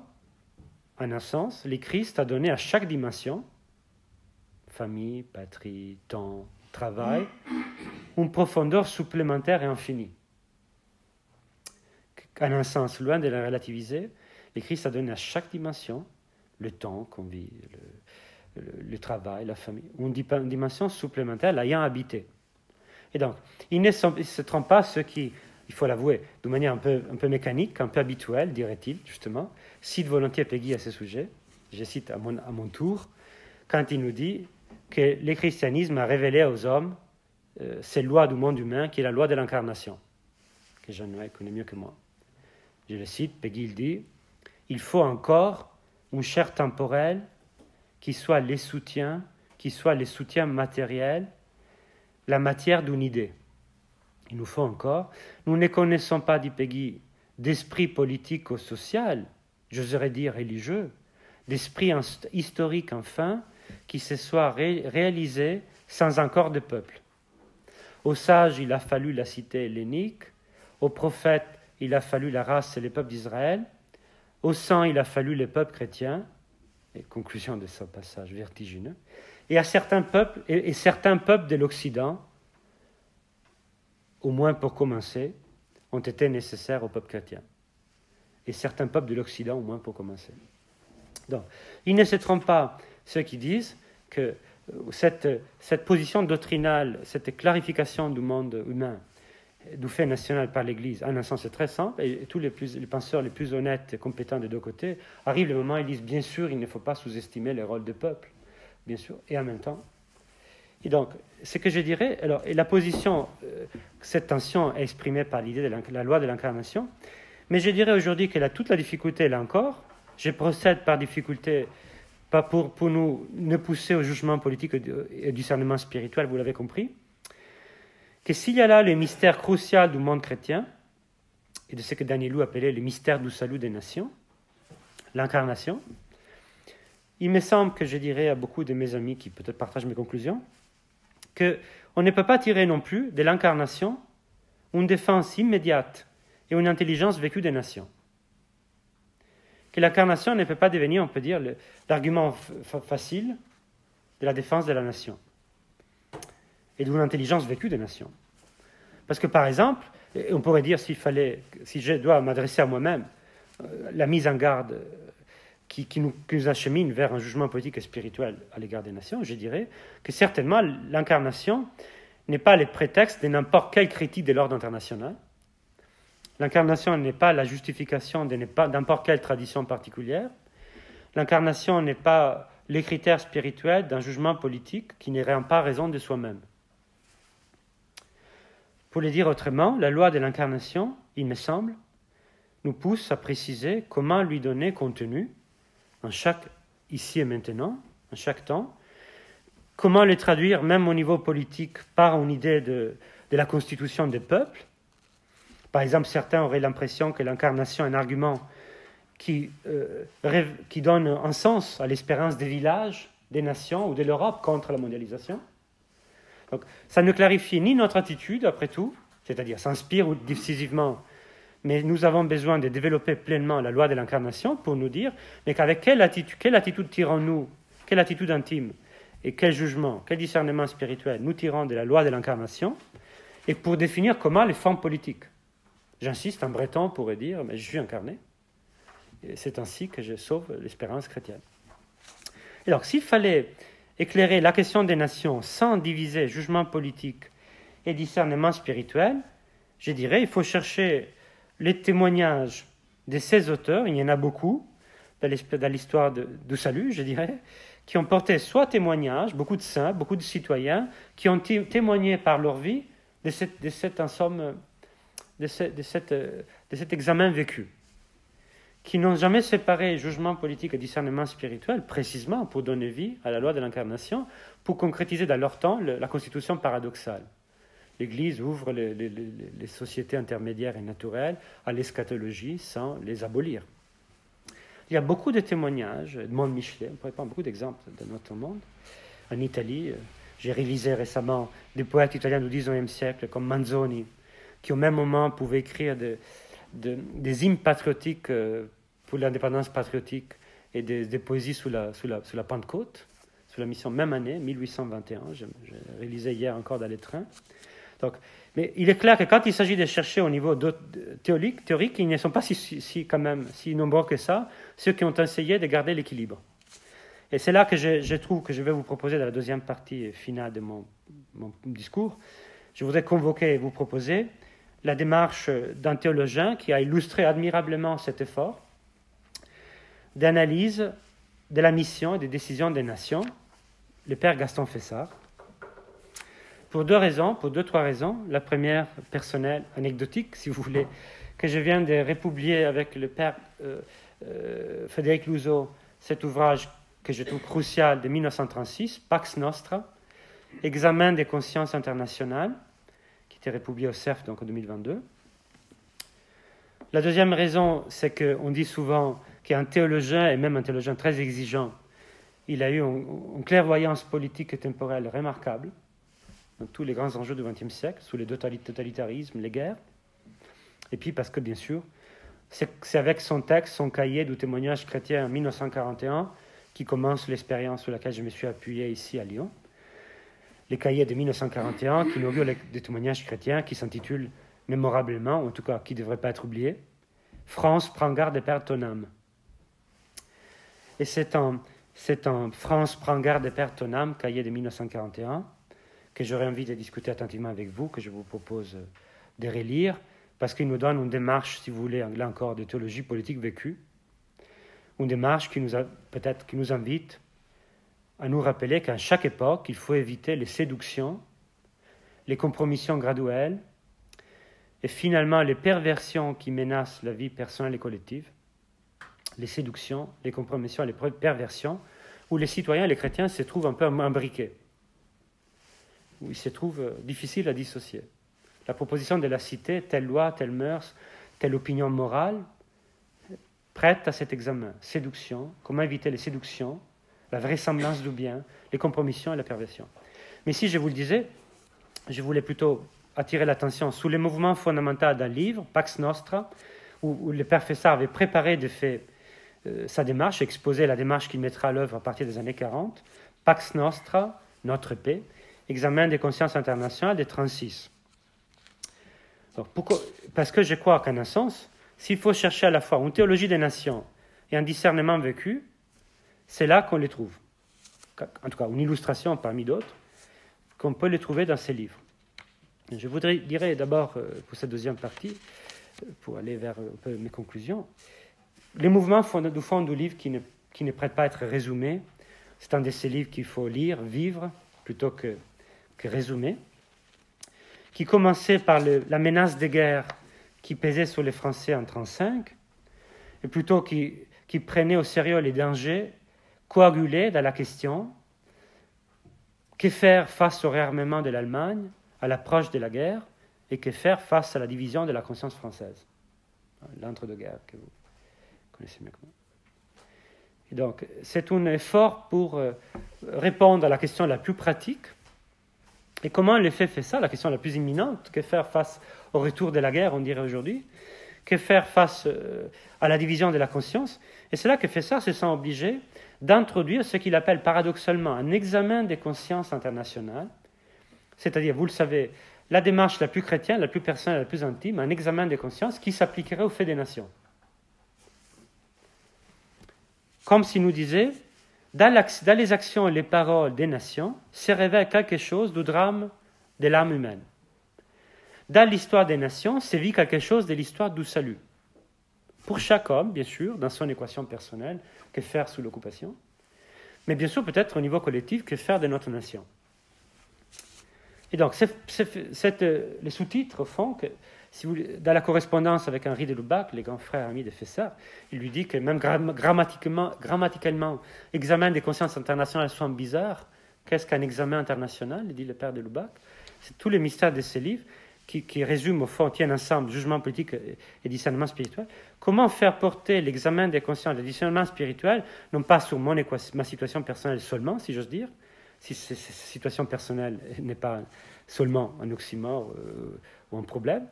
en un sens, le Christ a donné à chaque dimension, famille, patrie, temps, travail, une profondeur supplémentaire et infinie. En un sens, loin de la relativiser, le Christ a donné à chaque dimension, le temps qu'on vit, le travail, la famille, une dimension supplémentaire l'ayant habité. Et donc, ils ne se trompent pas ceux qui, il faut l'avouer, de manière un peu mécanique, un peu habituelle, dirait-il, justement, cite volontiers Péguy à ce sujet, je cite à mon tour, quand il nous dit que le christianisme a révélé aux hommes cette loi du monde humain qui est la loi de l'incarnation, que Jean-Noël connaît mieux que moi. Je le cite, Péguy il dit, il faut encore une chair temporelle qui soit les soutiens matériels, la matière d'une idée. Il nous faut encore, nous ne connaissons pas, dit Péguy, d'esprit politique ou social, j'oserais dire religieux, d'esprit historique enfin, qui se soit réalisé sans un corps de peuple. Aux sages, il a fallu la cité hellénique, aux prophètes, il a fallu la race et les peuples d'Israël, aux saints, il a fallu les peuples chrétiens, et conclusion de ce passage vertigineux, et à certains peuples, et certains peuples de l'Occident, au moins pour commencer, ont été nécessaires au peuple chrétien. Et certains peuples de l'Occident, au moins pour commencer. Donc, ils ne se trompent pas ceux qui disent que cette position doctrinale, cette clarification du monde humain, du fait national par l'Église, en un sens c'est très simple, et tous les penseurs les plus honnêtes et compétents des deux côtés, arrive le moment où ils disent, bien sûr, il ne faut pas sous-estimer le rôle du peuple, bien sûr, et en même temps. Et donc, ce que je dirais, alors, et la position, cette tension est exprimée par l'idée de la loi de l'incarnation, mais je dirais aujourd'hui que toute la difficulté, là encore, je procède par difficulté, pas pour nous ne pousser au jugement politique et au discernement spirituel, vous l'avez compris, que s'il y a là le mystère crucial du monde chrétien, et de ce que Danielou appelait le mystère du salut des nations, l'incarnation, il me semble que je dirais à beaucoup de mes amis qui peut-être partagent mes conclusions, qu'on ne peut pas tirer non plus de l'incarnation une défense immédiate et une intelligence vécue des nations. Que l'incarnation ne peut pas devenir, on peut dire, l'argument facile de la défense de la nation et d'une intelligence vécue des nations. Parce que, par exemple, on pourrait dire si je dois m'adresser à moi-même, la mise en garde qui nous achemine vers un jugement politique et spirituel à l'égard des nations, je dirais que certainement l'incarnation n'est pas le prétexte de n'importe quelle critique de l'ordre international. L'incarnation n'est pas la justification de n'importe quelle tradition particulière. L'incarnation n'est pas les critères spirituels d'un jugement politique qui n'aurait pas raison de soi-même. Pour le dire autrement, la loi de l'incarnation, il me semble, nous pousse à préciser comment lui donner contenu en chaque ici et maintenant, en chaque temps, comment le traduire même au niveau politique par une idée de la constitution des peuples. Par exemple, certains auraient l'impression que l'incarnation est un argument qui donne un sens à l'espérance des villages, des nations ou de l'Europe contre la mondialisation. Donc, ça ne clarifie ni notre attitude, après tout, c'est-à-dire s'inspire décisivement, mais nous avons besoin de développer pleinement la loi de l'incarnation pour nous dire, mais qu'avec quelle attitude tirons-nous, quelle attitude intime et quel jugement, quel discernement spirituel nous tirons de la loi de l'incarnation, et pour définir comment les formes politiques. J'insiste, un breton pourrait dire, mais je suis incarné, et c'est ainsi que je sauve l'espérance chrétienne. Et donc, s'il fallait éclairer la question des nations sans diviser jugement politique et discernement spirituel, je dirais il faut chercher les témoignages de ces auteurs, il y en a beaucoup dans l'histoire du salut, je dirais, qui ont porté soit témoignages, beaucoup de saints, beaucoup de citoyens, qui ont témoigné par leur vie de cet examen vécu, qui n'ont jamais séparé jugement politique et discernement spirituel, précisément pour donner vie à la loi de l'incarnation, pour concrétiser dans leur temps la constitution paradoxale. L'Église ouvre les sociétés intermédiaires et naturelles à l'eschatologie sans les abolir. Il y a beaucoup de témoignages, Edmond Michelet, on pourrait prendre beaucoup d'exemples de notre monde. En Italie, j'ai réalisé récemment des poètes italiens du XIXe siècle comme Manzoni, qui au même moment pouvaient écrire des hymnes patriotiques pour l'indépendance patriotique et des poésies sous la Pentecôte, sous la mission même année, 1821. J'ai réalisé hier encore dans les trains. Donc, mais il est clair que quand il s'agit de chercher au niveau théorique, ils ne sont pas si nombreux que ça, ceux qui ont essayé de garder l'équilibre. Et c'est là que je trouve que je vais vous proposer dans la deuxième partie finale de mon discours, je voudrais convoquer et vous proposer la démarche d'un théologien qui a illustré admirablement cet effort d'analyse de la mission et des décisions des nations, le père Gaston Fessard. Pour trois raisons. La première, personnelle, anecdotique, si vous voulez, que je viens de republier avec le père Frédéric Louzeau, cet ouvrage que je trouve crucial de 1936, Pax Nostra, Examen des consciences internationales, qui était republié au CERF donc en 2022. La deuxième raison, c'est qu'on dit souvent qu'un théologien, et même un théologien très exigeant, il a eu une clairvoyance politique et temporelle remarquable dans tous les grands enjeux du XXe siècle, sous les totalitarismes, les guerres. Et puis parce que, bien sûr, c'est avec son texte, son cahier du témoignage chrétien en 1941, qui commence l'expérience sur laquelle je me suis appuyé ici à Lyon. Les cahiers de 1941 qui inaugurent des témoignages chrétiens qui s'intitulent mémorablement, en tout cas qui ne devraient pas être oubliés, « France, prends garde et perds ton âme ». Et c'est en « France, prends garde et perds ton âme », cahier de 1941, que j'aurais envie de discuter attentivement avec vous, que je vous propose de relire, parce qu'il nous donne une démarche, si vous voulez, là encore, de théologie politique vécue, une démarche qui nous invite à nous rappeler qu'à chaque époque, il faut éviter les séductions, les compromissions graduelles, et finalement les perversions qui menacent la vie personnelle et collective, les séductions, les compromissions et les perversions, où les citoyens et les chrétiens se trouvent un peu imbriqués, où ils se trouvent difficiles à dissocier. La proposition de la cité, telle loi, telle mœurs, telle opinion morale, prête à cet examen. Séduction, comment éviter les séductions, la vraisemblance du bien, les compromissions et la perversion. Mais si je vous le disais, je voulais plutôt attirer l'attention sur les mouvements fondamentaux d'un livre, Pax Nostra, où le père Fessard avait préparé de fait sa démarche, exposé la démarche qu'il mettra à l'œuvre à partir des années 40, Pax Nostra, notre paix, examen des consciences internationales de 1936. Parce que je crois qu'en un sens, s'il faut chercher à la fois une théologie des nations et un discernement vécu, c'est là qu'on les trouve. En tout cas, une illustration parmi d'autres, qu'on peut les trouver dans ces livres. Je dirais d'abord, pour cette deuxième partie, pour aller vers un peu mes conclusions, les mouvements du fond du livre qui ne prêtent pas à être résumés, c'est un de ces livres qu'il faut lire, vivre, plutôt que résumer, qui commençait par la menace de guerre qui pesait sur les Français en 1935, et plutôt qui prenait au sérieux les dangers coagulés dans la question que faire face au réarmement de l'Allemagne à l'approche de la guerre et que faire face à la division de la conscience française, l'entre-deux-guerres que vous connaissez mieux que moi. Et donc, c'est un effort pour répondre à la question la plus pratique. Et comment le fait ça, la question la plus imminente, que faire face au retour de la guerre, on dirait aujourd'hui, que faire face à la division de la conscience. Et c'est là que Fessard se sent obligé d'introduire ce qu'il appelle paradoxalement un examen des consciences internationales, c'est-à-dire, vous le savez, la démarche la plus chrétienne, la plus personnelle, la plus intime, un examen des consciences qui s'appliquerait au fait des nations. Comme s'il nous disait, dans les actions et les paroles des nations, se révèle quelque chose du drame de l'âme humaine. Dans l'histoire des nations, se vit quelque chose de l'histoire du salut. Pour chaque homme, bien sûr, dans son équation personnelle, que faire sous l'occupation, mais bien sûr peut-être au niveau collectif, que faire de notre nation. Et donc, les sous-titres font que, si vous, dans la correspondance avec Henri de Lubac, les grands frères amis de Fessard, il lui dit que même grammaticalement, examen des consciences internationales sont bizarres. Qu'est-ce qu'un examen international, dit le père de Lubac? C'est tous les mystères de ces livres qui résument au fond, tiennent ensemble jugement politique et discernement spirituel. Comment faire porter l'examen des consciences, le discernement spirituel, non pas sur ma situation personnelle seulement, si j'ose dire, si cette situation personnelle n'est pas seulement un oxymore ou un problème,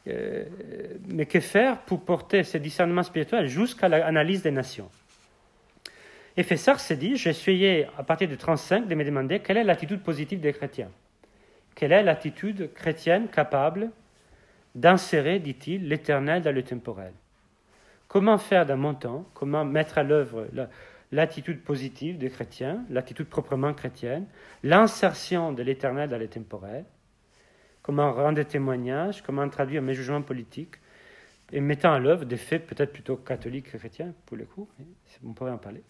mais que faire pour porter ce discernement spirituel jusqu'à l'analyse des nations. Et Fessard s'est dit, j'ai essayé à partir de 1935 de me demander quelle est l'attitude positive des chrétiens. Quelle est l'attitude chrétienne capable d'insérer, dit-il, l'éternel dans le temporel? Comment faire dans mon temps, comment mettre à l'œuvre l'attitude positive des chrétiens, l'attitude proprement chrétienne, l'insertion de l'éternel dans le temporel, comment rendre témoignage, comment traduire mes jugements politiques, et mettant à l'œuvre des faits peut-être plutôt catholiques que chrétiens, pour le coup, on pourrait en parler.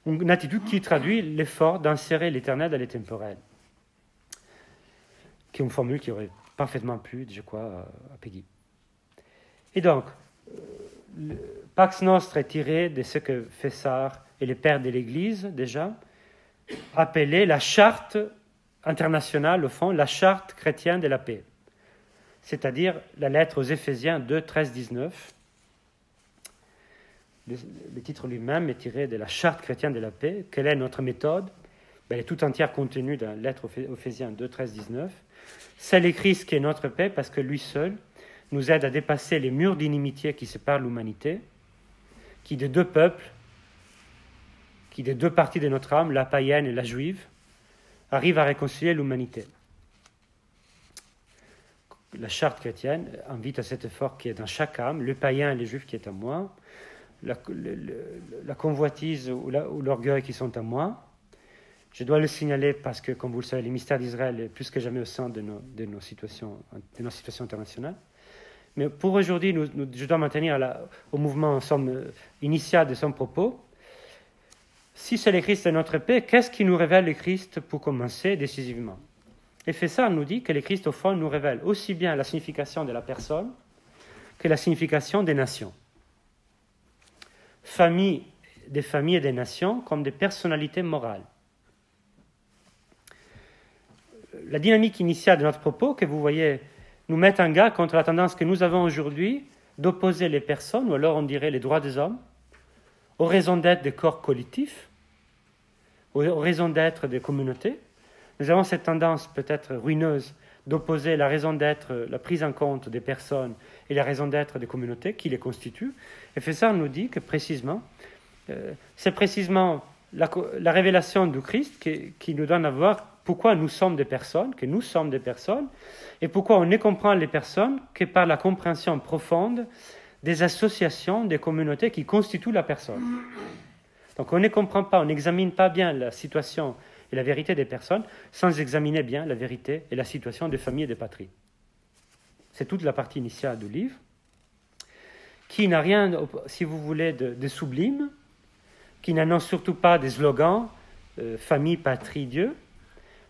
Une attitude qui traduit l'effort d'insérer l'éternel dans le temporel, qui est une formule qui aurait parfaitement plu, je crois, à Peggy. Et donc, Pax Nostra est tiré de ce que Fessard et les pères de l'Église, déjà, appelaient la charte internationale, au fond, la charte chrétienne de la paix. C'est-à-dire la lettre aux Éphésiens 2, 13, 19. Le titre lui-même est tiré de la charte chrétienne de la paix. Quelle est notre méthode? Elle est tout entière contenue dans la lettre aux Éphésiens 2, 13, 19. C'est le Christ qui est notre paix parce que lui seul nous aide à dépasser les murs d'inimitié qui séparent l'humanité, qui des deux peuples, qui des deux parties de notre âme, la païenne et la juive, arrive à réconcilier l'humanité. La charte chrétienne invite à cet effort qui est dans chaque âme, le païen et le juif qui est en moi, la convoitise ou l'orgueil qui sont en moi. Je dois le signaler parce que, comme vous le savez, les mystères d'Israël est plus que jamais au centre de nos situations internationales. Mais pour aujourd'hui, je dois maintenir au mouvement en somme, initial de son propos. Si c'est le Christ de notre paix, qu'est-ce qui nous révèle le Christ pour commencer décisivement? Et Fessard nous dit que le Christ, au fond, nous révèle aussi bien la signification de la personne que la signification des nations. Des familles et des nations comme des personnalités morales. La dynamique initiale de notre propos, que vous voyez, nous met en garde contre la tendance que nous avons aujourd'hui d'opposer les personnes, ou alors on dirait les droits des hommes, aux raisons d'être des corps collectifs, aux raisons d'être des communautés. Nous avons cette tendance peut-être ruineuse d'opposer la raison d'être, la prise en compte des personnes et la raison d'être des communautés qui les constituent. Et Fessard nous dit que précisément, c'est précisément la révélation du Christ qui nous donne à voir pourquoi nous sommes des personnes, que nous sommes des personnes, et pourquoi on ne comprend les personnes que par la compréhension profonde des associations, des communautés qui constituent la personne. Donc on ne comprend pas, on n'examine pas bien la situation et la vérité des personnes sans examiner bien la vérité et la situation des familles et des patries. C'est toute la partie initiale du livre, qui n'a rien, si vous voulez, de sublime, qui n'annonce surtout pas des slogans famille, patrie, Dieu,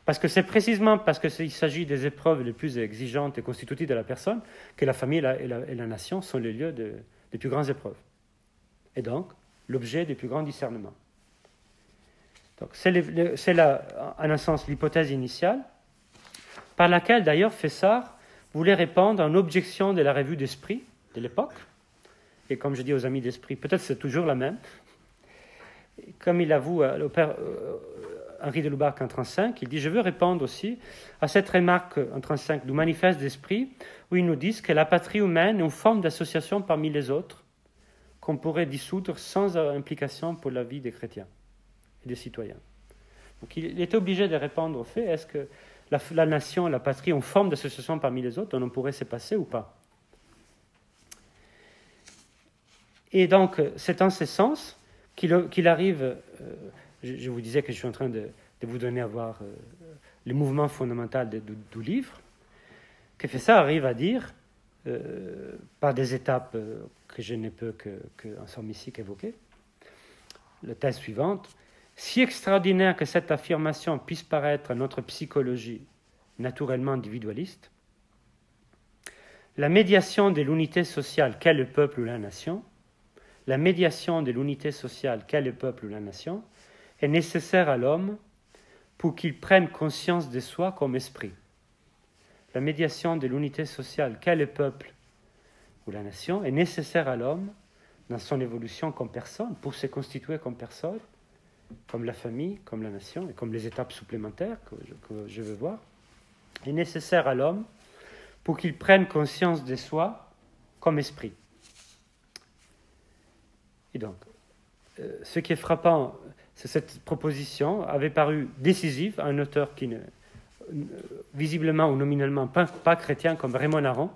parce que c'est précisément parce qu'il s'agit des épreuves les plus exigeantes et constitutives de la personne que la famille et la nation sont les lieux des plus grandes épreuves. Et donc, l'objet des plus grands discernements. Donc, c'est là, en un sens, l'hypothèse initiale, par laquelle, d'ailleurs, Fessard voulait répondre à une objection de la revue d'Esprit de l'époque. Et comme je dis aux amis d'Esprit, peut-être c'est toujours la même. Comme il avoue au père Henri de Lubac en 1935, il dit « Je veux répondre aussi à cette remarque en 1935 du manifeste d'Esprit, où ils nous disent que la patrie humaine est une forme d'association parmi les autres qu'on pourrait dissoudre sans implication pour la vie des chrétiens et des citoyens. » Donc il était obligé de répondre au fait, est-ce que la nation et la patrie ont une forme d'association parmi les autres dont on pourrait se passer ou pas? Et donc, c'est en ce sens qu'il arrive, je vous disais que je suis en train de vous donner à voir le mouvement fondamental du livre, que Fessard arrive à dire, par des étapes que je ne peux en somme ici qu'évoquer, la thèse suivante: si extraordinaire que cette affirmation puisse paraître à notre psychologie naturellement individualiste, la médiation de l'unité sociale qu'est le peuple ou la nation, la médiation de l'unité sociale qu'est le peuple ou la nation, est nécessaire à l'homme pour qu'il prenne conscience de soi comme esprit. La médiation de l'unité sociale qu'est le peuple ou la nation est nécessaire à l'homme dans son évolution comme personne, pour se constituer comme personne, comme la famille, comme la nation, et comme les étapes supplémentaires que je veux voir, est nécessaire à l'homme pour qu'il prenne conscience de soi comme esprit. Et donc, ce qui est frappant, c'est que cette proposition avait paru décisive à un auteur qui, visiblement ou nominalement pas chrétien, comme Raymond Aron,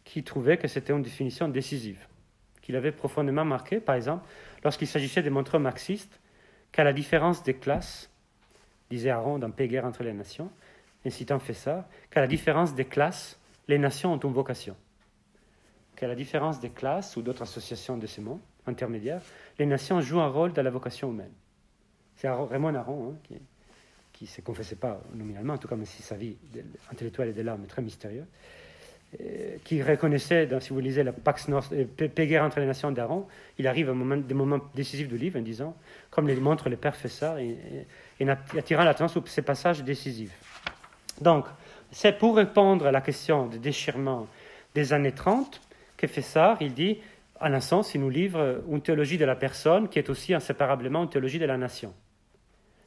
qui trouvait que c'était une définition décisive, qu'il avait profondément marqué, par exemple, lorsqu'il s'agissait de montrer aux marxistes qu'à la différence des classes, disait Aron dans Paix et guerre entre les nations, incitant Fessard, qu'à la différence des classes, les nations ont une vocation. Qu'à la différence des classes ou d'autres associations de ce monde intermédiaires, les nations jouent un rôle dans la vocation humaine. C'est Raymond Aron qui ne se confessait pas nominalement, en tout cas, même si sa vie intellectuelle et de l'âme est très mystérieuse, qui reconnaissait, si vous lisez la Pax Nostra, Paix et guerre entre les nations d'Aron, il arrive à des moments décisifs du livre en disant, comme le montre le père Fessard, et attirant l'attention sur ces passages décisifs. Donc, c'est pour répondre à la question du déchirement des années 30 que Fessard, il dit, en un sens, il nous livre une théologie de la personne qui est aussi inséparablement une théologie de la nation.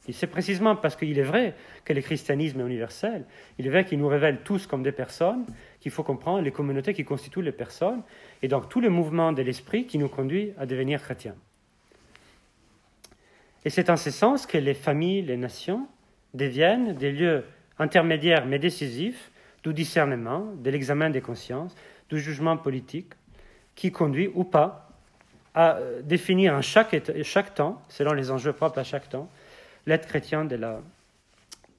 Et c'est précisément parce qu'il est vrai que le christianisme est universel, il est vrai qu'il nous révèle tous comme des personnes, qu'il faut comprendre les communautés qui constituent les personnes, et donc tout le mouvement de l'esprit qui nous conduit à devenir chrétiens. Et c'est en ce sens que les familles, les nations, deviennent des lieux intermédiaires mais décisifs du discernement, de l'examen des consciences, du jugement politique, qui conduit ou pas à définir en chaque temps, selon les enjeux propres à chaque temps, l'être chrétien de l'homme,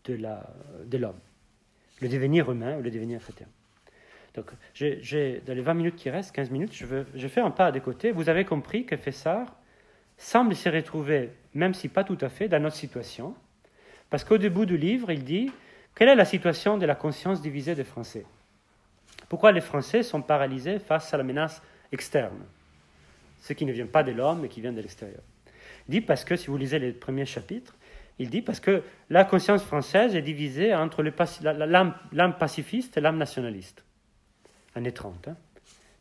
le devenir humain ou le devenir chrétien. Donc, dans les 20 minutes qui restent, 15 minutes, je fais un pas de côté. Vous avez compris que Fessard semble se retrouver, même si pas tout à fait, dans notre situation, parce qu'au début du livre, il dit quelle est la situation de la conscience divisée des Français. Pourquoi les Français sont paralysés face à la menace externe, ce qui ne vient pas de l'homme, mais qui vient de l'extérieur. Il dit parce que, si vous lisez les premiers chapitres, il dit parce que la conscience française est divisée entre l'âme pacifiste et l'âme nationaliste. Année 30,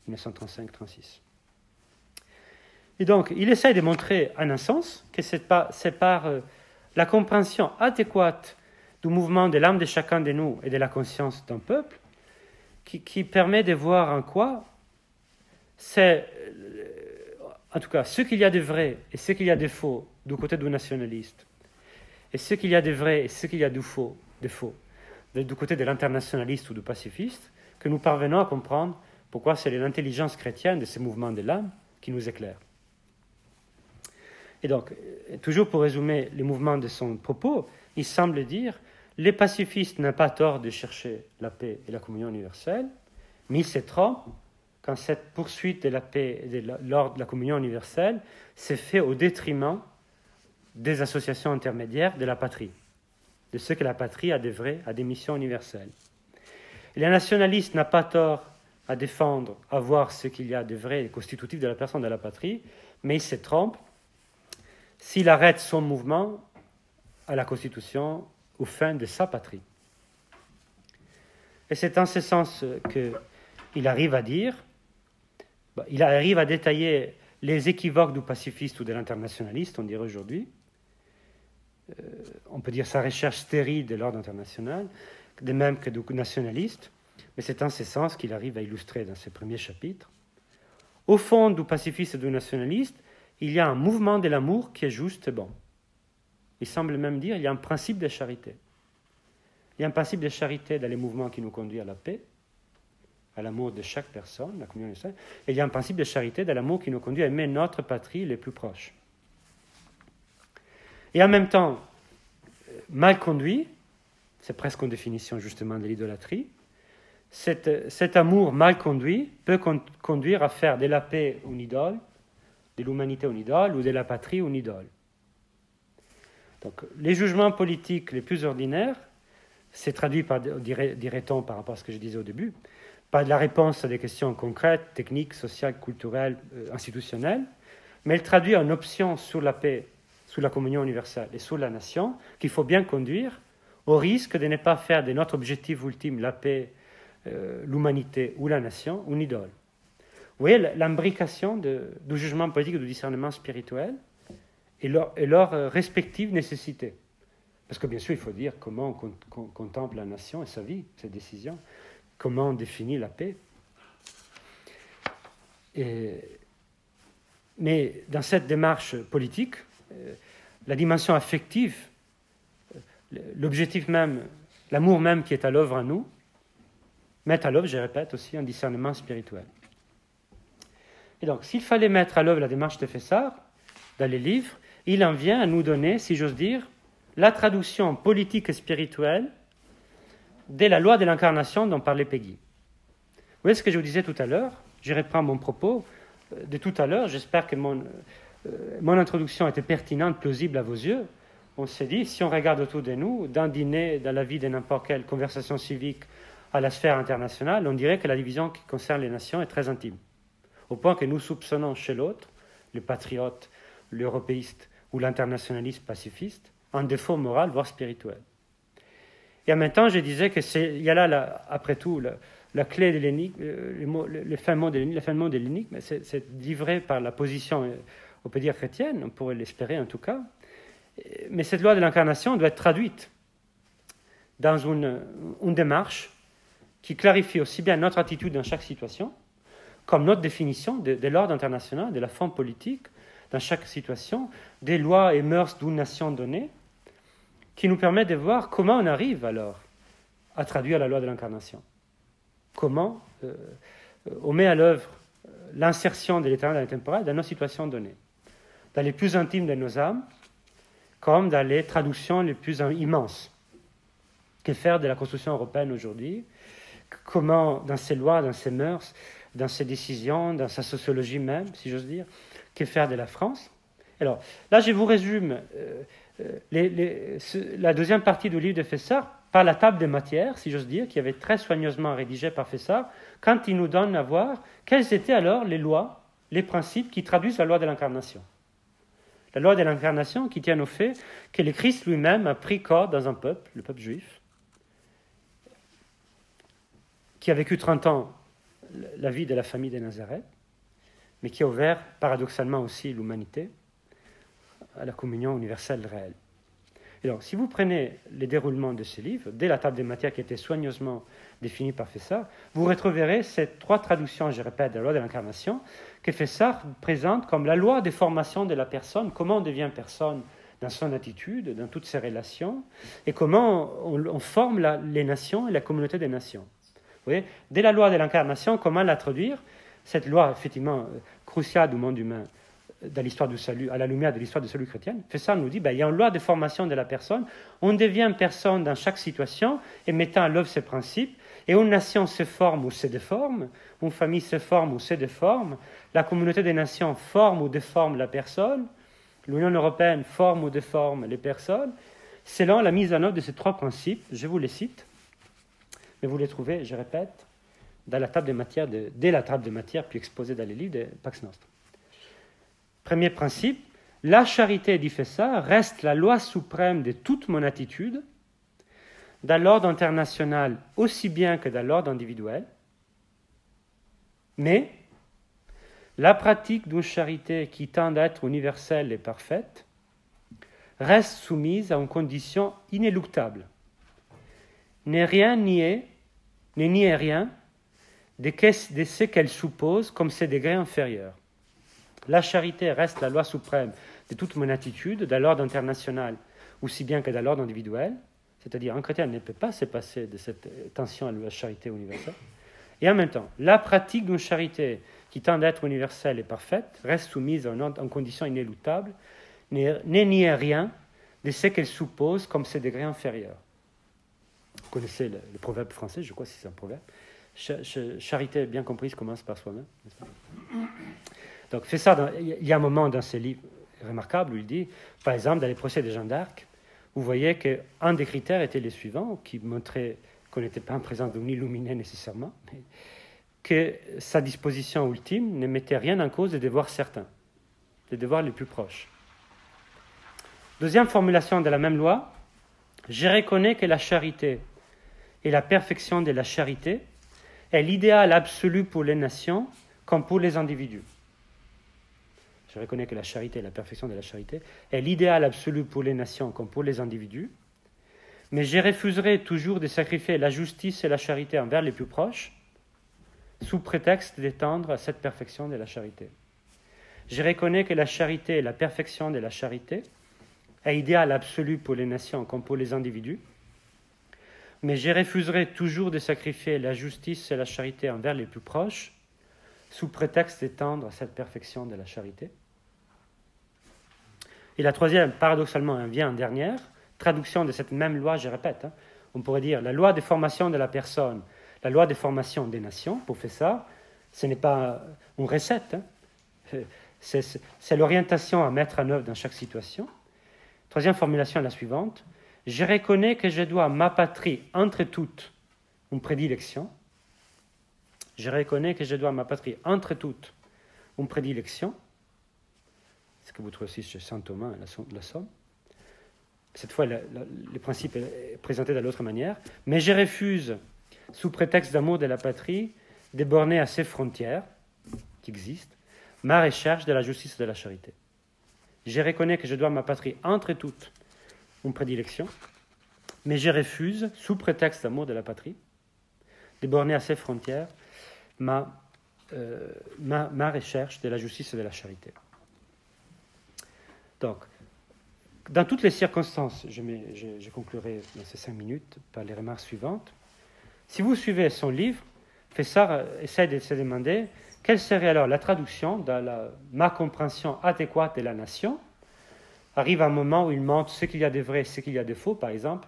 1935-36. Et donc, il essaie de montrer, en un sens, que c'est par la compréhension adéquate du mouvement de l'âme de chacun de nous et de la conscience d'un peuple qui permet de voir en quoi c'est, en tout cas, ce qu'il y a de vrai et ce qu'il y a de faux du côté du nationaliste, et ce qu'il y a de vrai et ce qu'il y a de faux du côté de l'internationaliste ou du pacifiste, que nous parvenons à comprendre Pourquoi c'est l'intelligence chrétienne de ces mouvements de l'âme qui nous éclaire. Et donc, toujours pour résumer les mouvements de son propos, il semble dire les pacifistes n'ont pas tort de chercher la paix et la communion universelle, mais ils se trompent quand cette poursuite de la paix et de l'ordre de la communion universelle s'est fait au détriment des associations intermédiaires de la patrie, de ce que la patrie a d'œuvrer à des missions universelles. Et les nationalistes n'ont pas tort à défendre, à voir ce qu'il y a de vrai et constitutif de la personne de la patrie, mais ils se trompent s'il arrête son mouvement à la Constitution aux fins de sa patrie. Et c'est en ce sens qu'il arrive à dire, il arrive à détailler les équivoques du pacifiste ou de l'internationaliste, on dirait aujourd'hui. On peut dire sa recherche stérile de l'ordre international, de même que du nationaliste, mais c'est en ce sens qu'il arrive à illustrer dans ses premiers chapitres. Au fond du pacifiste et du nationaliste, il y a un mouvement de l'amour qui est juste et bon. Il semble même dire qu'il y a un principe de charité. Il y a un principe de charité dans les mouvements qui nous conduit à la paix, à l'amour de chaque personne, la communion universelle, et il y a un principe de charité dans l'amour qui nous conduit à aimer notre patrie les plus proches. Et en même temps, mal conduit, c'est presque une définition justement de l'idolâtrie, cet amour mal conduit peut conduire à faire de la paix une idole, de l'humanité une idole, ou de la patrie une idole. Donc, les jugements politiques les plus ordinaires, c'est traduit par, dirait-on, par rapport à ce que je disais au début, par de la réponse à des questions concrètes, techniques, sociales, culturelles, institutionnelles, mais elle traduit en option sur la paix, sur la communion universelle et sur la nation, qu'il faut bien conduire, au risque de ne pas faire de notre objectif ultime, la paix, l'humanité ou la nation, une idole. Vous voyez l'imbrication du jugement politique et du discernement spirituel et leur respective nécessité. Parce que bien sûr, il faut dire comment on contemple la nation et sa vie, ses décisions, comment on définit la paix. Mais dans cette démarche politique, la dimension affective, l'objectif même, l'amour même qui est à l'œuvre en nous, met à l'œuvre, je répète, aussi un discernement spirituel. Et donc, s'il fallait mettre à l'œuvre la démarche de Fessard dans les livres, il en vient à nous donner, si j'ose dire, la traduction politique et spirituelle de la loi de l'incarnation dont parlait Peggy. Vous voyez ce que je vous disais tout à l'heure? Je reprends mon propos de tout à l'heure. J'espère que mon introduction était pertinente, plausible à vos yeux. On s'est dit, si on regarde autour de nous, d'un dîner, dans la vie de n'importe quelle conversation civique à la sphère internationale, on dirait que la division qui concerne les nations est très intime. Au point que nous soupçonnons chez l'autre, le patriote, l'européiste ou l'internationaliste pacifiste, un défaut moral, voire spirituel. Et en même temps, je disais qu'il y a là, après tout, la clé de l'énigme, le fin mot de l'énigme, c'est livré par la position, on peut dire chrétienne, on pourrait l'espérer en tout cas, mais cette loi de l'incarnation doit être traduite dans une démarche qui clarifie aussi bien notre attitude dans chaque situation, comme notre définition de l'ordre international, de la forme politique, dans chaque situation, des lois et mœurs d'une nation donnée, qui nous permet de voir comment on arrive alors à traduire la loi de l'incarnation. Comment on met à l'œuvre l'insertion de l'éternel dans l'intemporel dans nos situations données, dans les plus intimes de nos âmes, comme dans les traductions les plus immenses. Que faire de la Constitution européenne aujourd'hui? Comment, dans ses lois, dans ses mœurs, dans ses décisions, dans sa sociologie même, si j'ose dire, que faire de la France? Alors, là, je vous résume la deuxième partie du livre de Fessard par la table des matières, si j'ose dire, qui avait très soigneusement rédigé par Fessard, quand il nous donne à voir quelles étaient alors les lois, les principes qui traduisent la loi de l'incarnation. La loi de l'incarnation qui tient au fait que le Christ lui-même a pris corps dans un peuple, le peuple juif, qui a vécu 30 ans la vie de la famille de Nazareth, mais qui a ouvert paradoxalement aussi l'humanité à la communion universelle réelle. Et donc, si vous prenez les déroulements de ce livre, dès la table des matières qui était soigneusement définie par Fessard, vous retrouverez ces trois traductions, je répète, de la loi de l'incarnation, que Fessard présente comme la loi des formations de la personne, comment on devient personne dans son attitude, dans toutes ses relations, et comment on forme les nations et la communauté des nations. voyez, dès la loi de l'incarnation, comment la traduire? Cette loi, effectivement, cruciale du monde humain, dans l'histoire du salut, à la lumière de l'histoire du salut chrétienne, Fessard nous dit, il y a une loi de formation de la personne, on devient personne dans chaque situation, et mettant à l'œuvre ses principes, et une nation se forme ou se déforme, une famille se forme ou se déforme, la communauté des nations forme ou déforme la personne, l'Union européenne forme ou déforme les personnes, selon la mise en œuvre de ces trois principes, je vous les cite, mais vous les trouvez, je répète, dans la table de matière, dès la table de matière, puis exposée dans les livres de Pax Nostra. Premier principe, la charité, dit Fessard, reste la loi suprême de toute mon attitude, dans l'ordre international aussi bien que dans l'ordre individuel, mais la pratique d'une charité qui tend à être universelle et parfaite reste soumise à une condition inéluctable. Ne rien nier, ne nier rien de ce qu'elle suppose comme ses degrés inférieurs. La charité reste la loi suprême de toute mon attitude, dans l'ordre international aussi bien que dans l'ordre individuel, c'est-à-dire un chrétien ne peut pas se passer de cette tension à la charité universelle. Et en même temps, la pratique d'une charité qui tend à être universelle et parfaite reste soumise à une condition inéluctable, ne nier rien de ce qu'elle suppose comme ses degrés inférieurs. Vous connaissez le proverbe français, je crois que c'est un proverbe. Charité bien comprise commence par soi-même. N'est-ce pas? Donc, fait ça, il y a un moment dans ce livre remarquable où il dit, par exemple, dans les procès de Jeanne d'Arc, vous voyez qu'un des critères était le suivant, qui montrait qu'on n'était pas en présence d'un illuminé nécessairement, mais que sa disposition ultime ne mettait rien en cause des devoirs certains, des devoirs les plus proches. Deuxième formulation de la même loi, je reconnais que la charité et la perfection de la charité est l'idéal absolu pour les nations comme pour les individus. Je reconnais que la charité et la perfection de la charité est l'idéal absolu pour les nations comme pour les individus, mais je refuserai toujours de sacrifier la justice et la charité envers les plus proches, sous prétexte d'étendre à cette perfection de la charité. Je reconnais que la charité et la perfection de la charité est idéal absolu pour les nations comme pour les individus, mais je refuserai toujours de sacrifier la justice et la charité envers les plus proches, sous prétexte d'étendre à cette perfection de la charité. Et la troisième, paradoxalement, elle vient en dernière, traduction de cette même loi, je répète, on pourrait dire la loi de formation de la personne, la loi de formation des nations, pour faire ça, ce n'est pas une recette, c'est l'orientation à mettre en œuvre dans chaque situation. Troisième formulation est la suivante, je reconnais que je dois à ma patrie entre toutes une prédilection. Je reconnais que je dois à ma patrie entre toutes une prédilection. Ce que vous trouvez aussi chez saint Thomas, la Somme. Cette fois, le principe est présenté de l'autre manière. Mais je refuse, sous prétexte d'amour de la patrie, de borner à ces frontières qui existent, ma recherche de la justice et de la charité. Je reconnais que je dois à ma patrie entre toutes une prédilection, mais je refuse, sous prétexte d'amour de la patrie, de borner à ces frontières ma recherche de la justice et de la charité. Donc, dans toutes les circonstances, je conclurai dans ces 5 minutes par les remarques suivantes. Si vous suivez son livre, Fessard essaie de se demander quelle serait alors la traduction dans ma compréhension adéquate de la nation. Arrive un moment où il montre ce qu'il y a de vrai et ce qu'il y a de faux, par exemple,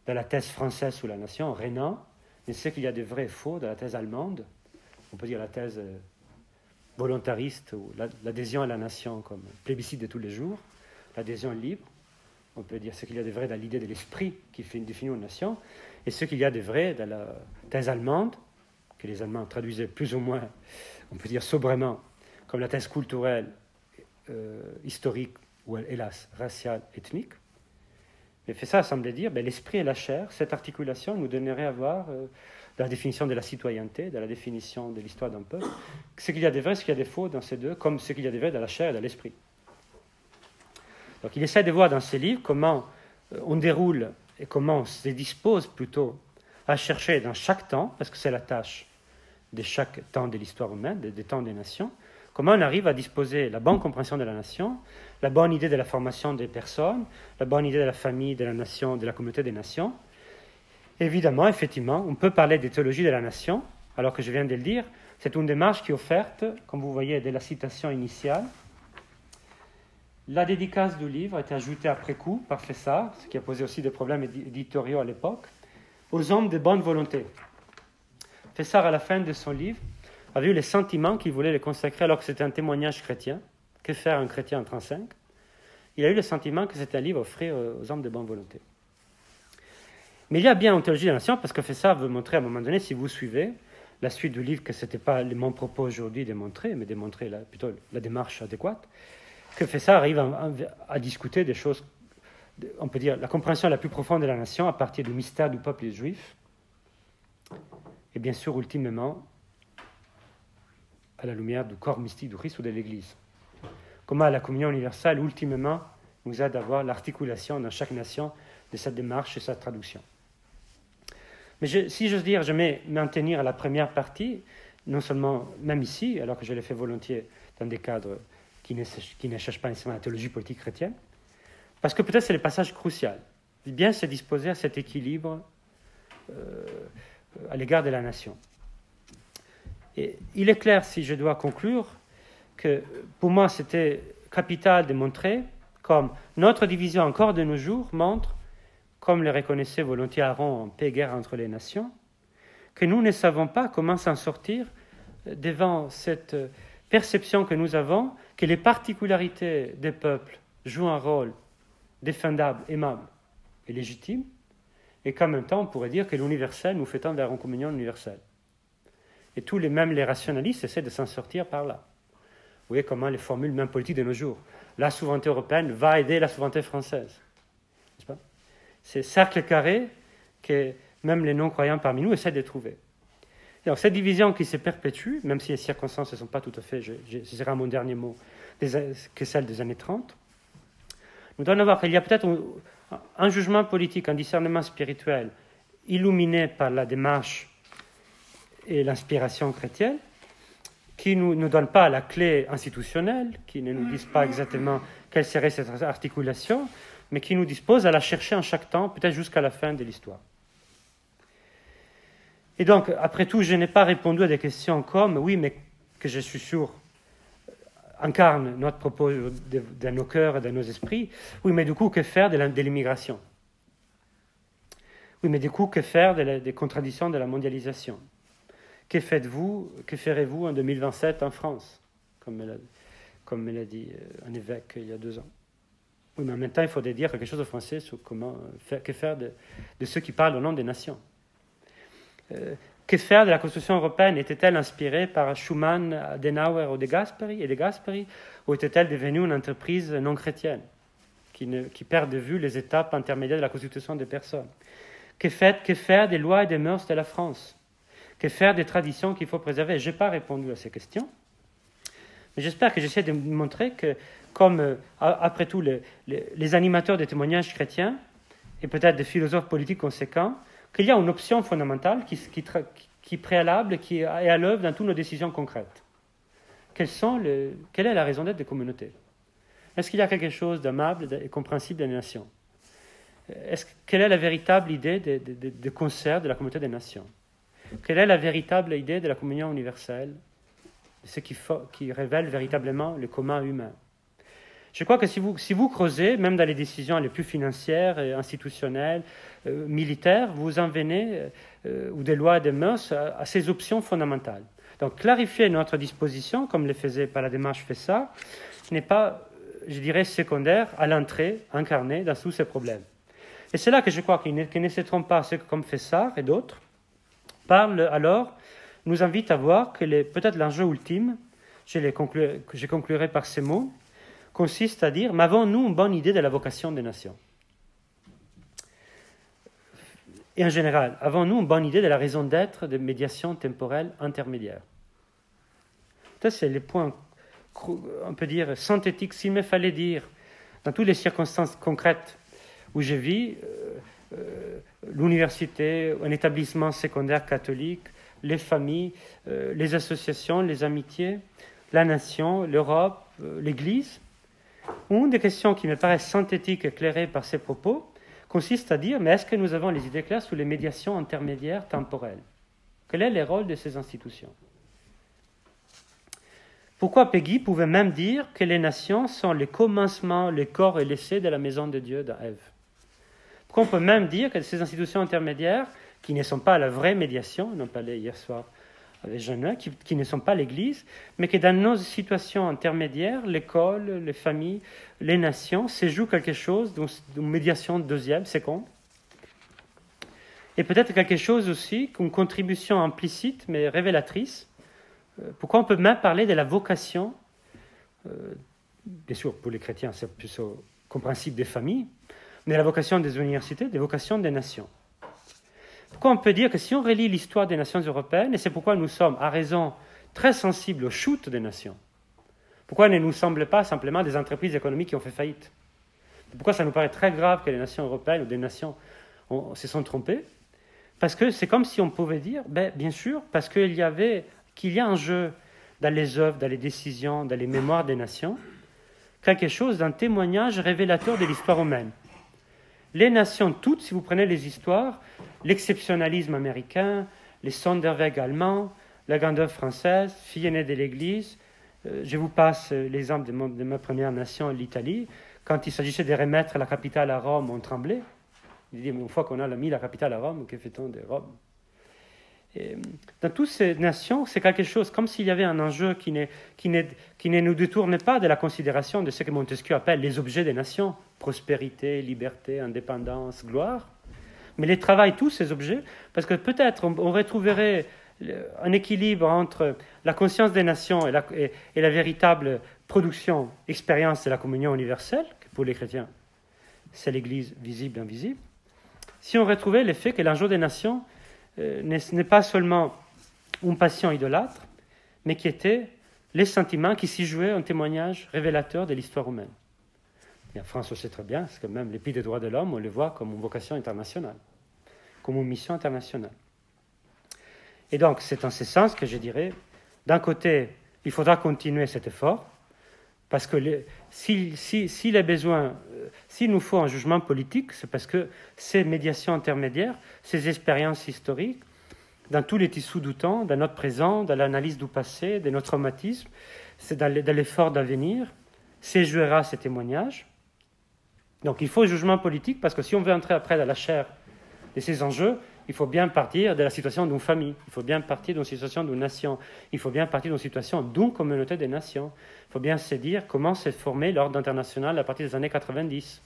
dans la thèse française sur la nation, Renan, et ce qu'il y a de vrai et faux dans la thèse allemande, on peut dire la thèse volontariste, ou l'adhésion à la nation comme plébiscite de tous les jours, l'adhésion libre, on peut dire ce qu'il y a de vrai dans l'idée de l'esprit qui définit une nation, et ce qu'il y a de vrai dans la thèse allemande, que les Allemands traduisaient plus ou moins, on peut dire sobrement, comme la thèse culturelle, historique, ou hélas, raciale, ethnique. Mais fait ça semblait dire, l'esprit et la chair, cette articulation nous donnerait à voir, dans la définition de la citoyenneté, dans la définition de l'histoire d'un peuple, ce qu'il y a de vrai, ce qu'il y a de faux dans ces deux, comme ce qu'il y a de vrai dans la chair et dans l'esprit. Donc il essaie de voir dans ses livres comment on déroule et comment on se dispose plutôt à chercher dans chaque temps, parce que c'est la tâche de chaque temps de l'histoire humaine, des temps des nations, comment on arrive à disposer la bonne compréhension de la nation, la bonne idée de la formation des personnes, la bonne idée de la famille, de la nation, de la communauté des nations, Évidemment, effectivement, on peut parler de théologie de la nation, alors que je viens de le dire, c'est une démarche qui est offerte, comme vous voyez, dès la citation initiale. La dédicace du livre a été ajoutée après coup par Fessard, ce qui a posé aussi des problèmes éditoriaux à l'époque, aux hommes de bonne volonté. Fessard, à la fin de son livre, avait eu les sentiments qu'il voulait les consacrer alors que c'était un témoignage chrétien. Que faire un chrétien en 1935 ? Il a eu le sentiment que c'était un livre offert aux hommes de bonne volonté. Mais il y a bien en théologie de la nation, parce que Fessard veut montrer à un moment donné, si vous suivez, la suite du livre, que ce n'était pas mon propos aujourd'hui de montrer, mais de montrer plutôt la démarche adéquate, que Fessard arrive à discuter des choses, on peut dire, la compréhension la plus profonde de la nation à partir du mystère du peuple juif, et bien sûr, ultimement, à la lumière du corps mystique du Christ ou de l'Église. Comment la communion universelle, ultimement, nous aide à voir l'articulation dans chaque nation de cette démarche et cette traduction. Mais si j'ose dire, je vais maintenir à la première partie, non seulement, même ici, alors que je l'ai fait volontiers dans des cadres qui ne cherchent pas nécessairement la théologie politique chrétienne, parce que peut-être c'est le passage crucial. Bien se disposer à cet équilibre à l'égard de la nation. Et il est clair, si je dois conclure, que pour moi c'était capital de montrer comme notre division encore de nos jours montre, comme le reconnaissait volontiers Aaron en paix et guerre entre les nations, que nous ne savons pas comment s'en sortir devant cette perception que nous avons que les particularités des peuples jouent un rôle défendable, aimable et légitime, et qu'en même temps on pourrait dire que l'universel nous fait tendre vers une communion universelle. Et tous même les rationalistes essaient de s'en sortir par là. Vous voyez comment les formules même politiques de nos jours. La souveraineté européenne va aider la souveraineté française. N'est-ce pas ? C'est cercle carré que même les non-croyants parmi nous essaient de trouver. Et donc cette division qui se perpétue, même si les circonstances ne sont pas tout à fait, ce sera mon dernier mot, que celles des années 30, nous devons voir qu'il y a peut-être un jugement politique, un discernement spirituel illuminé par la démarche et l'inspiration chrétienne, qui ne nous donne pas la clé institutionnelle, qui ne nous disent pas exactement quelle serait cette articulation, mais qui nous dispose à la chercher en chaque temps, peut-être jusqu'à la fin de l'histoire. Et donc, après tout, je n'ai pas répondu à des questions comme, oui, mais que je suis sûr incarne notre propos de nos cœurs et de nos esprits, oui, mais du coup, que faire de l'immigration ? Oui, mais du coup, que faire des contradictions de la mondialisation ? Que ferez-vous en 2027 en France, comme me l'a dit un évêque il y a 2 ans. Oui, mais en même temps, il faudrait dire quelque chose aux Français sur que faire de ceux qui parlent au nom des nations. Que faire de la construction européenne ? Était-elle inspirée par Schuman, Adenauer ou De Gasperi, ou était-elle devenue une entreprise non chrétienne qui perd de vue les étapes intermédiaires de la constitution des personnes ? Que faire des lois et des mœurs de la France ? Que faire des traditions qu'il faut préserver ? Je n'ai pas répondu à ces questions, mais j'espère que j'essaie de montrer que, comme après tout les animateurs des témoignages chrétiens, et peut-être des philosophes politiques conséquents, qu'il y a une option fondamentale qui est préalable, qui est à l'œuvre dans toutes nos décisions concrètes. Quelle est la raison d'être des communautés ? Est-ce qu'il y a quelque chose d'aimable et compréhensible des nations ? Quelle est la véritable idée de concert de la communauté des nations ? Quelle est la véritable idée de la communion universelle, ce qui révèle véritablement le commun humain ? Je crois que si vous creusez, même dans les décisions les plus financières, institutionnelles, militaires, vous en venez, ou des lois et des mœurs, à ces options fondamentales. Donc clarifier notre disposition, comme le faisait par la démarche Fessard, n'est pas, je dirais, secondaire à l'entrée incarnée dans tous ces problèmes. Et c'est là que je crois qu'ils ne se trompent pas, ceux comme Fessard et d'autres, nous invite à voir que peut-être l'enjeu ultime, je conclurai par ces mots, consiste à dire, mais avons-nous une bonne idée de la vocation des nations ? Et en général, avons-nous une bonne idée de la raison d'être de médiation temporelle intermédiaire ? Ça, c'est le point, on peut dire, synthétique. S'il me fallait dire, dans toutes les circonstances concrètes où je vis, l'université, un établissement secondaire catholique, les familles, les associations, les amitiés, la nation, l'Europe, l'Église. Une des questions qui me paraît synthétique et éclairée par ces propos consiste à dire, mais est-ce que nous avons les idées claires sur les médiations intermédiaires temporelles? Quel est le rôle de ces institutions? Pourquoi Péguy pouvait même dire que les nations sont les commencements, les corps et l'essai de la maison de Dieu dans Ève? Pourquoi on peut même dire que ces institutions intermédiaires, qui ne sont pas la vraie médiation, on en parlait hier soir avec Jeannot, qui ne sont pas l'Église, mais que dans nos situations intermédiaires, l'école, les familles, les nations, se joue quelque chose d'une médiation deuxième, seconde, et peut-être quelque chose aussi, une contribution implicite mais révélatrice. Pourquoi on peut même parler de la vocation, bien sûr pour les chrétiens c'est plus compréhensible des familles, mais la vocation des universités, des vocations des nations. Pourquoi on peut dire que si on relit l'histoire des nations européennes, et c'est pourquoi nous sommes à raison très sensibles aux chutes des nations, pourquoi elles ne nous semblent pas simplement des entreprises économiques qui ont fait faillite? Pourquoi ça nous paraît très grave que les nations européennes ou des nations se sont trompées? Parce que c'est comme si on pouvait dire, bien sûr, parce qu'il y a un jeu dans les œuvres, dans les décisions, dans les mémoires des nations, quelque chose d'un témoignage révélateur de l'histoire humaine. Les nations toutes, si vous prenez les histoires, l'exceptionnalisme américain, les Sonderweg allemands, la grandeur française, fille aînée de l'Église, je vous passe l'exemple de ma première nation, l'Italie, quand il s'agissait de remettre la capitale à Rome, on tremblait. Il dit, mais une fois qu'on a mis la capitale à Rome, que fait-on de Rome? Et dans toutes ces nations, c'est quelque chose, comme s'il y avait un enjeu qui ne nous détourne pas de la considération de ce que Montesquieu appelle les objets des nations, prospérité, liberté, indépendance, gloire. Mais les travaillent tous ces objets, parce que peut-être on retrouverait un équilibre entre la conscience des nations et la véritable production, expérience de la communion universelle, que pour les chrétiens, c'est l'Église visible et invisible. Si on retrouvait le fait que l'enjeu des nations n'est pas seulement une passion idolâtre, mais qui était les sentiments qui s'y jouaient, un témoignage révélateur de l'histoire humaine. Et en France, on sait très bien, parce que même l'Épître des droits de l'homme, on le voit comme une vocation internationale, comme une mission internationale. Et donc, c'est en ce sens que je dirais, d'un côté, il faudra continuer cet effort, parce que s'il est besoin, s'il nous faut un jugement politique, c'est parce que ces médiations intermédiaires, ces expériences historiques, dans tous les tissus du temps, dans notre présent, dans l'analyse du passé, de notre traumatisme, c'est dans l'effort d'avenir, c'est jouera ces témoignages. Donc il faut un jugement politique, parce que si on veut entrer après dans la chair de ces enjeux, il faut bien partir de la situation d'une famille, il faut bien partir d'une situation d'une nation, il faut bien partir d'une situation d'une communauté des nations. Il faut bien se dire comment s'est formé l'ordre international à partir des années 90.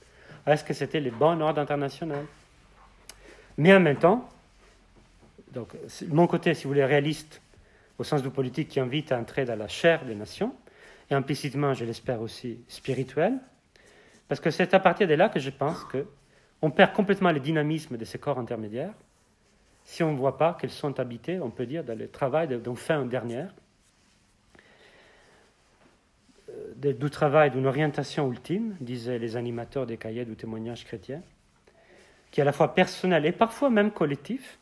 Est-ce que c'était le bon ordre international? Mais en même temps, donc, mon côté, si vous voulez, réaliste, au sens du politique qui invite à entrer dans la chair des nations, et implicitement, je l'espère aussi, spirituel, parce que c'est à partir de là que je pense qu'on perd complètement le dynamisme de ces corps intermédiaires, si on ne voit pas qu'elles sont habitées, on peut dire, dans le travail d'une fin dernière, du travail d'une orientation ultime, disaient les animateurs des cahiers du témoignage chrétien, qui est à la fois personnel et parfois même collectif.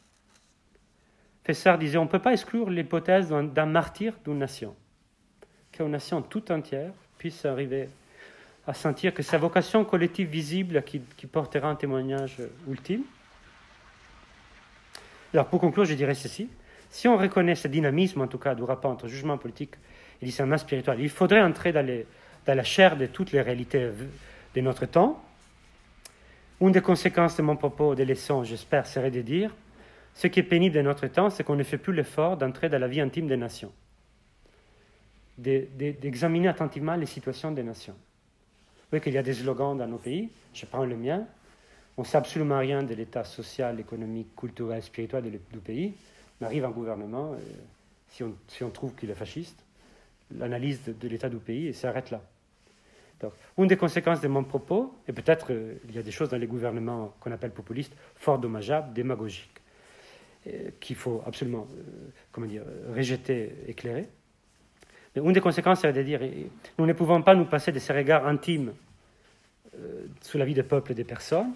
Fessard disait, on ne peut pas exclure l'hypothèse d'un martyr d'une nation, qu'une nation toute entière puisse arriver à sentir que sa vocation collective visible qui portera un témoignage ultime. Alors, pour conclure, je dirais ceci. Si on reconnaît ce dynamisme, en tout cas, du rapport entre jugement politique et discernement spirituel, il faudrait entrer dans la chair de toutes les réalités de notre temps. Une des conséquences de mon propos, des leçons, j'espère, serait de dire ce qui est pénible de notre temps, c'est qu'on ne fait plus l'effort d'entrer dans la vie intime des nations, d'examiner attentivement les situations des nations. Vous voyez qu'il y a des slogans dans nos pays, je prends le mien. On ne sait absolument rien de l'état social, économique, culturel, spirituel du pays. On arrive en gouvernement, si on trouve qu'il est fasciste, l'analyse de l'état du pays s'arrête là. Donc, une des conséquences de mon propos, et peut-être il y a des choses dans les gouvernements qu'on appelle populistes, fort dommageables, démagogiques, qu'il faut absolument rejeter, éclairer. Mais une des conséquences, c'est de dire nous ne pouvons pas nous passer de ces regards intimes sur la vie des peuples et des personnes.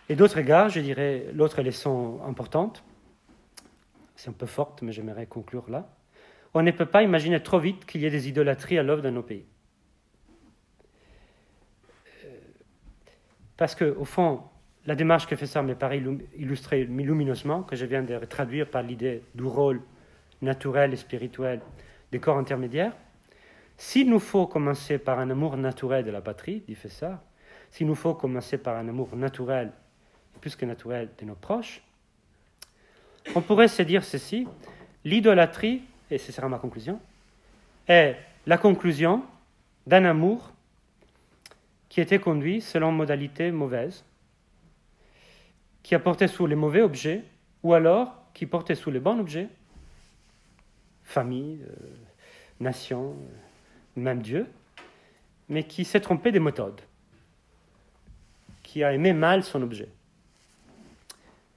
Et d'autres regards, je dirais, l'autre leçon importante, c'est un peu forte, mais j'aimerais conclure là. On ne peut pas imaginer trop vite qu'il y ait des idolâtries à l'œuvre dans nos pays. Parce qu'au fond, la démarche que fait ça me paraît illustrer lumineusement, que je viens de traduire par l'idée du rôle naturel et spirituel des corps intermédiaires. S'il nous faut commencer par un amour naturel de la patrie, dit Fessard, s'il nous faut commencer par un amour naturel, plus que naturel, de nos proches, on pourrait se dire ceci: l'idolâtrie, et ce sera ma conclusion, est la conclusion d'un amour qui était conduit selon modalités mauvaises, qui a porté sur les mauvais objets, ou alors qui portait sur les bons objets, famille, nation, même Dieu, mais qui s'est trompé des méthodes, qui a aimé mal son objet.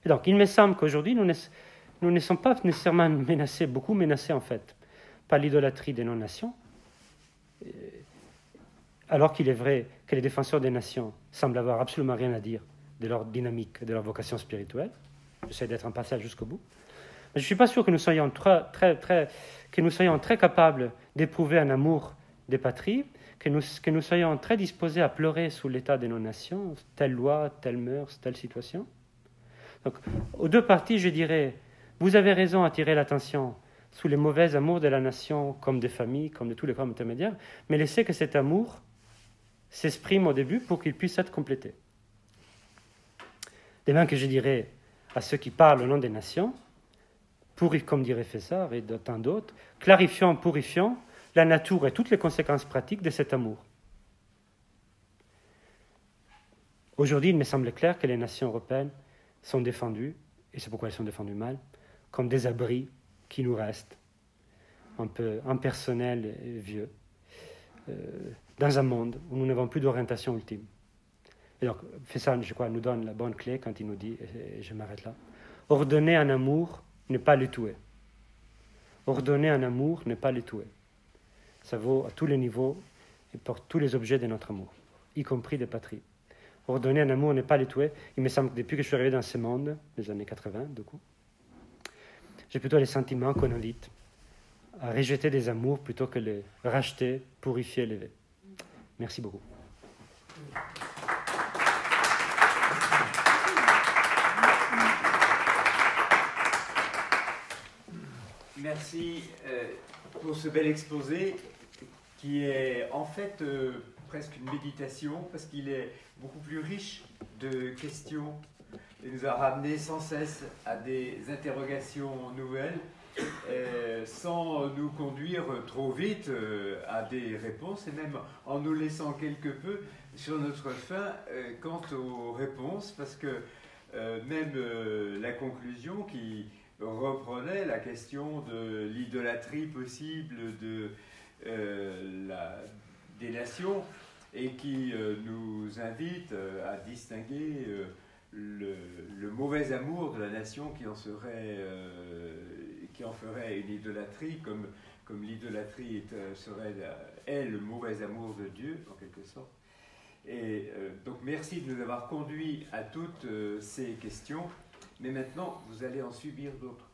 Et donc, il me semble qu'aujourd'hui, nous ne sommes pas nécessairement menacés, beaucoup menacés en fait, par l'idolâtrie des non-nations, alors qu'il est vrai que les défenseurs des nations semblent avoir absolument rien à dire de leur dynamique, de leur vocation spirituelle. J'essaie d'être impartial jusqu'au bout. Mais je ne suis pas sûr que nous soyons très capables d'éprouver un amour des patries, que nous soyons très disposés à pleurer sous l'état de nos nations, telle loi, telle mœurs, telle situation. Donc, aux deux parties, je dirais, vous avez raison à tirer l'attention sous les mauvais amours de la nation, comme des familles, comme de tous les corps intermédiaires, mais laissez que cet amour s'exprime au début pour qu'il puisse être complété. De même que je dirais à ceux qui parlent au nom des nations, comme dirait Fessard et tant d'autres, clarifions, purifions la nature et toutes les conséquences pratiques de cet amour. Aujourd'hui, il me semble clair que les nations européennes sont défendues, et c'est pourquoi elles sont défendues mal, comme des abris qui nous restent, un peu impersonnels et vieux, dans un monde où nous n'avons plus d'orientation ultime. Et donc, Fessard, je crois, nous donne la bonne clé quand il nous dit, et je m'arrête là, ordonner un amour, ne pas le tuer. Ordonner un amour, ne pas le tuer. Ça vaut à tous les niveaux et pour tous les objets de notre amour, y compris des patries. Ordonner un amour, ne pas le tuer. Il me semble que depuis que je suis arrivé dans ce monde, les années 80, du coup, j'ai plutôt les sentiments qu'on invite à rejeter des amours plutôt que les racheter, purifier, élever. Merci beaucoup. Merci pour ce bel exposé qui est en fait presque une méditation parce qu'il est beaucoup plus riche de questions et nous a ramené sans cesse à des interrogations nouvelles sans nous conduire trop vite à des réponses et même en nous laissant quelque peu sur notre faim quant aux réponses parce que même la conclusion qui reprenait la question de l'idolâtrie possible des nations et qui nous invite à distinguer le mauvais amour de la nation qui en ferait une idolâtrie comme l'idolâtrie est le mauvais amour de Dieu en quelque sorte. Et donc merci de nous avoir conduits à toutes ces questions. Mais maintenant, vous allez en subir d'autres.